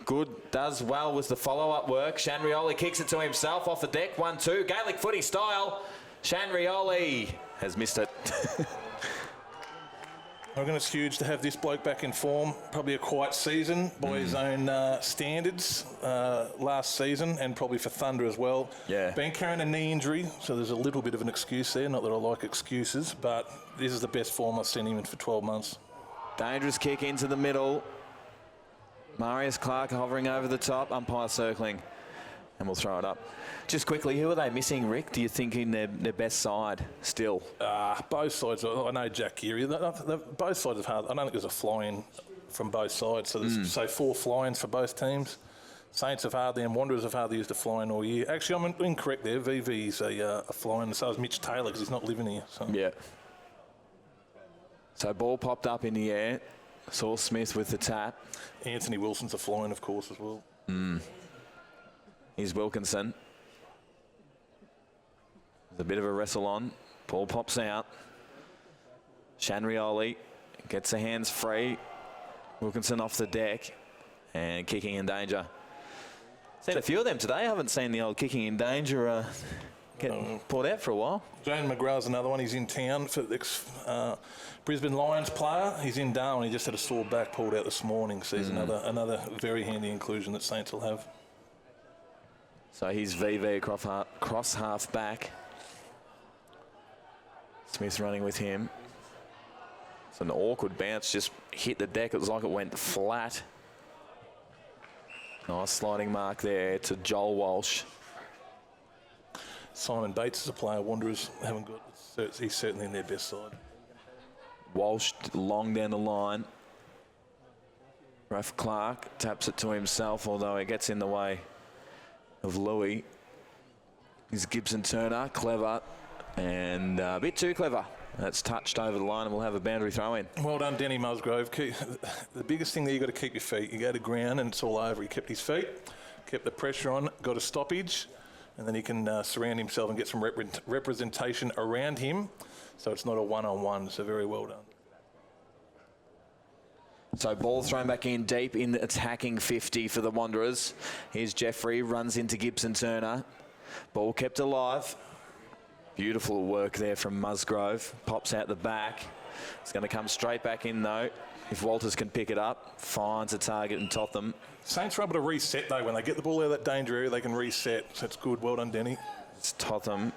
Good. Does well with the follow-up work. Shanrioli kicks it to himself off the deck. 1-2. Gaelic footy style. Shanrioli has missed it. I reckon it's huge to have this bloke back in form. Probably a quiet season by his own standards last season, and probably for Thunder as well. Yeah. Been carrying a knee injury, so there's a little bit of an excuse there. Not that I like excuses, but this is the best form I've seen him in for 12 months. Dangerous kick into the middle. Marius Clark hovering over the top. Umpire circling. And we'll throw it up. Just quickly, who are they missing, Rick? Do you think in their best side still? Both sides. I know Jack Geary. Both sides have had. I don't think there's a fly-in from both sides. So there's 4 fly-ins for both teams. Saints have hardly, and Wanderers have hardly used a fly-in all year. Actually, I'm incorrect there. VV's a fly-in. So is Mitch Taylor, because he's not living here. So. Yeah. So ball popped up in the air. Saul Smith with the tap. Anthony Wilson's a fly-in, of course, as well. Here's Wilkinson. There's a bit of a wrestle on. Ball pops out. Shanrioli gets the hands free. Wilkinson off the deck and kicking in danger. Seen a few of them today. I haven't seen the old kicking in danger getting poured out for a while. Jane McGrath's another one. He's in town for the Brisbane Lions player. He's in Darwin. He just had a sore back pulled out this morning. So he's another very handy inclusion that Saints will have. So he's VV cross half back. Smith running with him. It's an awkward bounce, just hit the deck. It was like it went flat. Nice sliding mark there to Joel Walsh. Simon Bates is a player Wanderers haven't got. He's certainly in their best side. Walsh long down the line. Raf Clark taps it to himself, although he gets in the way of Louis. Here's Gibson Turner, clever, and a bit too clever. That's touched over the line, and we'll have a boundary throw in. Well done, Denny Musgrove. The biggest thing there, you've got to keep your feet. You go to ground and it's all over. He kept his feet, kept the pressure on, got a stoppage, and then he can surround himself and get some representation around him, so it's not a one-on-one. So very well done. So ball thrown back in deep in the attacking 50 for the Wanderers. Here's Jeffrey, runs into Gibson Turner. Ball kept alive. Beautiful work there from Musgrove. Pops out the back. It's going to come straight back in though. If Walters can pick it up, finds a target in Totham. Saints are able to reset though. When they get the ball out of that danger area, they can reset. So it's good. Well done, Denny. It's Totham.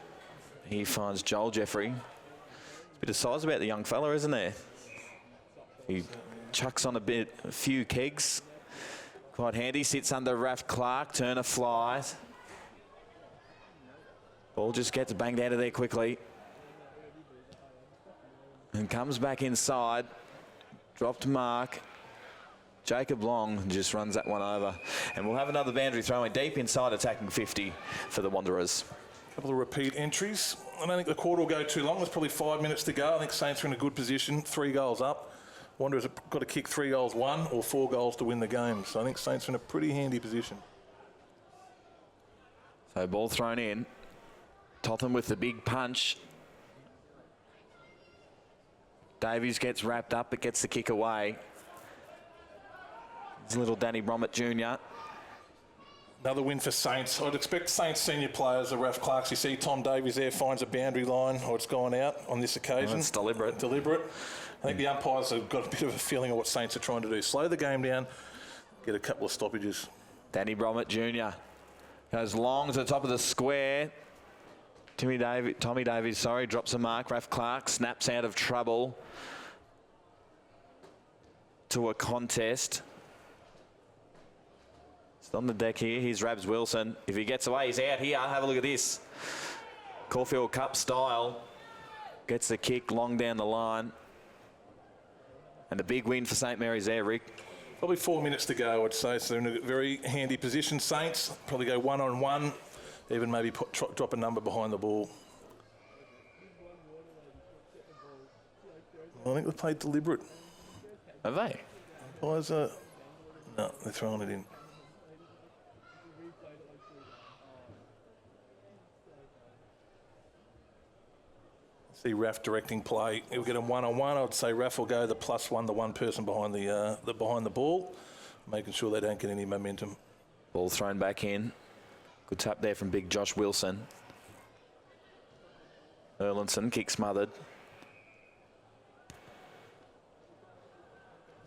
He finds Joel Jeffrey. There's a bit of size about the young fella, isn't there? He chucks on a few kegs. Quite handy. Sits under Raf Clark. Turner flies. Ball just gets banged out of there quickly. And comes back inside. Dropped mark. Jacob Long just runs that one over. And we'll have another boundary throw in deep inside attacking 50 for the Wanderers. A couple of repeat entries. I don't think the quarter will go too long. There's probably 5 minutes to go. I think Saints are in a good position. 3 goals up. Wanderers have got to kick 3 goals, 1 or 4 goals to win the game. So I think Saints are in a pretty handy position. So ball thrown in. Totham with the big punch. Davies gets wrapped up, but gets the kick away. It's little Danny Bromett Jr. Another win for Saints. I'd expect Saints senior players, the Raf Clarks. You see Tom Davies there finds a boundary line, or it's gone out on this occasion. Well, it's deliberate. Deliberate. I think the umpires have got a bit of a feeling of what Saints are trying to do. Slow the game down, get a couple of stoppages. Danny Bromett Jr. goes long to the top of the square. Tommy Davies, drops a mark. Raf Clark snaps out of trouble to a contest. It's on the deck here. Here's Rabs Wilson. If he gets away, he's out here. Have a look at this. Caulfield Cup style. Gets the kick long down the line. And a big win for St Mary's there, Rick. Probably 4 minutes to go, I'd say. So they're in a very handy position. Saints probably go one-on-one, even maybe drop a number behind the ball. I think they played deliberate. Have they? Umpires are... No, they're throwing it in. See Raf directing play. He'll get him one-on-one. I'd say Raf will go the +1, the one person behind the ball, making sure they don't get any momentum. Ball thrown back in. Good tap there from big Josh Wilson. Erlinson kick smothered.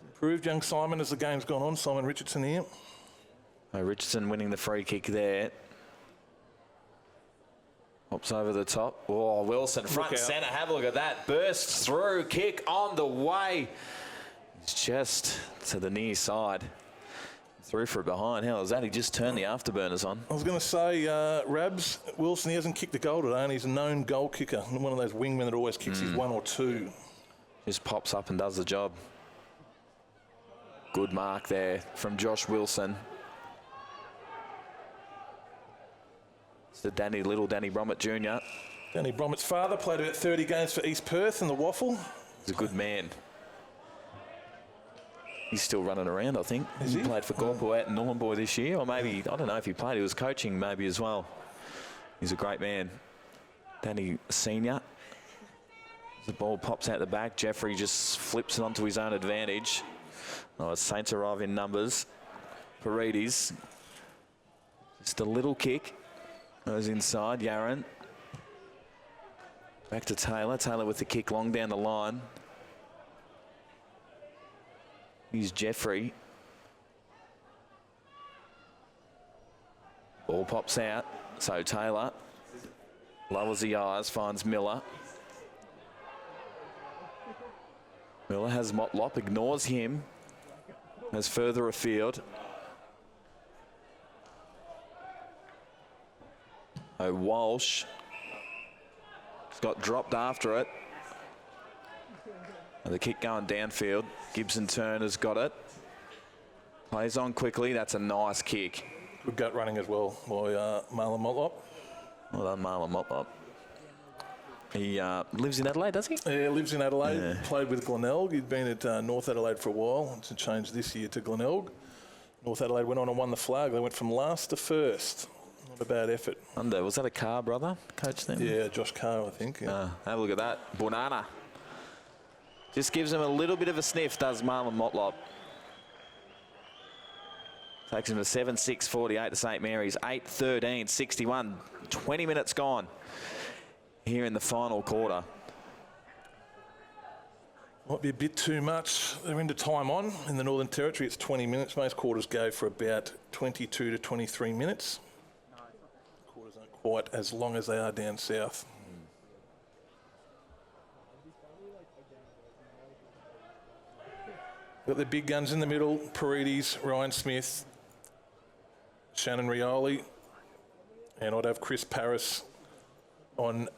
Improved young Simon as the game's gone on. Simon Richardson here. Oh, Richardson winning the free kick there. Hops over the top. Oh, Wilson, front and centre. Have a look at that. Bursts through. Kick on the way. It's just to the near side. Through for it behind. How is that? He just turned the afterburners on. I was going to say, Rabs Wilson, he hasn't kicked a goal today, and he's a known goal kicker. One of those wingmen that always kicks his 1 or 2. Just pops up and does the job. Good mark there from Josh Wilson. It's the Danny Bromett Jr. Danny Bromett's father played about 30 games for East Perth in the Waffle. He's a good man. He's still running around, I think. Is he? Played for Gorpo out in Normanboy this year, or maybe, I don't know if he played, he was coaching maybe as well. He's a great man. Danny Senior. The ball pops out the back. Jeffrey just flips it onto his own advantage. Oh, Saints arrive in numbers. Paredes. Just a little kick. Goes inside, Yaron. Back to Taylor. Taylor with the kick long down the line. Here's Jeffrey. Ball pops out. So Taylor lowers the eyes, finds Miller. Miller has Motlop, ignores him. Goes further afield. Oh, Walsh. He's got dropped after it. And the kick going downfield. Gibson Turner's got it. Plays on quickly. That's a nice kick. Good gut running as well by Marlon Motlop. Well done, Marlon Motlop. He lives in Adelaide, does he? Yeah, lives in Adelaide. Yeah. Played with Glenelg. He'd been at North Adelaide for a while. It's a change this year to Glenelg. North Adelaide went on and won the flag. They went from last to first. Not a bad effort. Was that a Carr brother coach then? Yeah, Josh Carr, I think. Yeah. Have a look at that. Bonana. Just gives him a little bit of a sniff, does Marlon Motlop. Takes him to 7-6-48 to St Mary's. 8-13-61. 20 minutes gone here in the final quarter. Might be a bit too much. They're into time on. In the Northern Territory, it's 20 minutes. Most quarters go for about 22 to 23 minutes. Quarters aren't quite as long as they are down south. Got the big guns in the middle. Paredes, Ryan Smith, Shannon Rioli. And I'd have Chris Paris on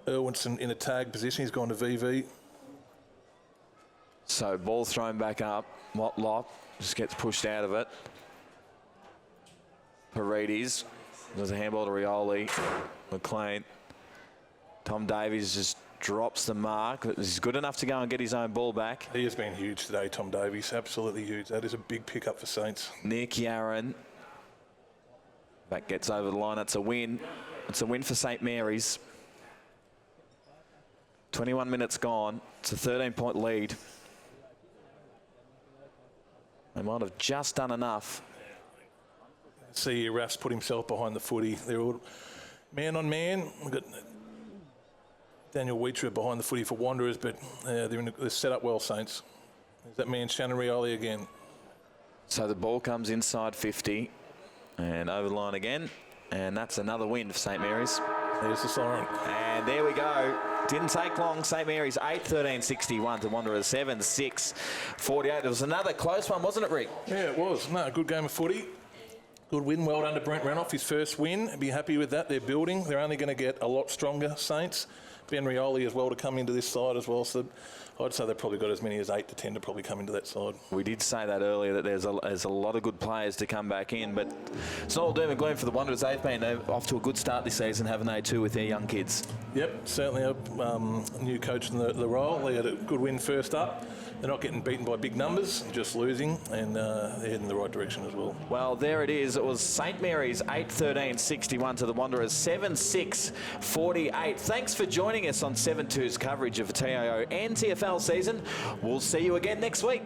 Irwinson in a tag position. He's gone to VV. So ball thrown back up. Motlop just gets pushed out of it. Paredes. There's a handball to Rioli. McLean. Tom Davies just drops the mark. He's good enough to go and get his own ball back. He has been huge today, Tom Davies. Absolutely huge. That is a big pickup for Saints. Nick Yaron. That gets over the line. That's a win. It's a win for St Mary's. 21 minutes gone. It's a 13-point lead. They might have just done enough. See Raf's put himself behind the footy. They're all man on man. We've got Daniel Wheater behind the footy for Wanderers, but they're set up well, Saints. There's that man Shannon Rioli again. So the ball comes inside 50. And over the line again. And that's another win for St Mary's. There's the siren. And there we go. Didn't take long. St Mary's 8-13-61 to Wanderers 7-6-48. It was another close one, wasn't it, Rick? Yeah, it was. No, good game of footy. Good win. Well done to Brent Renoff, his first win. Be happy with that. They're building. They're only going to get a lot stronger, Saints. Ben Rioli as well to come into this side as well. So I'd say they've probably got as many as 8 to 10 to probably come into that side. We did say that earlier, that there's a lot of good players to come back in, but it's not all doom and gloom for the Wanderers. They've been off to a good start this season, haven't they, too, with their young kids? Yep, certainly a new coach in the role. They had a good win first up. They're not getting beaten by big numbers, just losing, and they're heading in the right direction as well. Well, there it is. It was St Mary's 8-13-61 to the Wanderers 7-6-48. Thanks for joining us on 7-2's coverage of the TIO NTFL season. We'll see you again next week.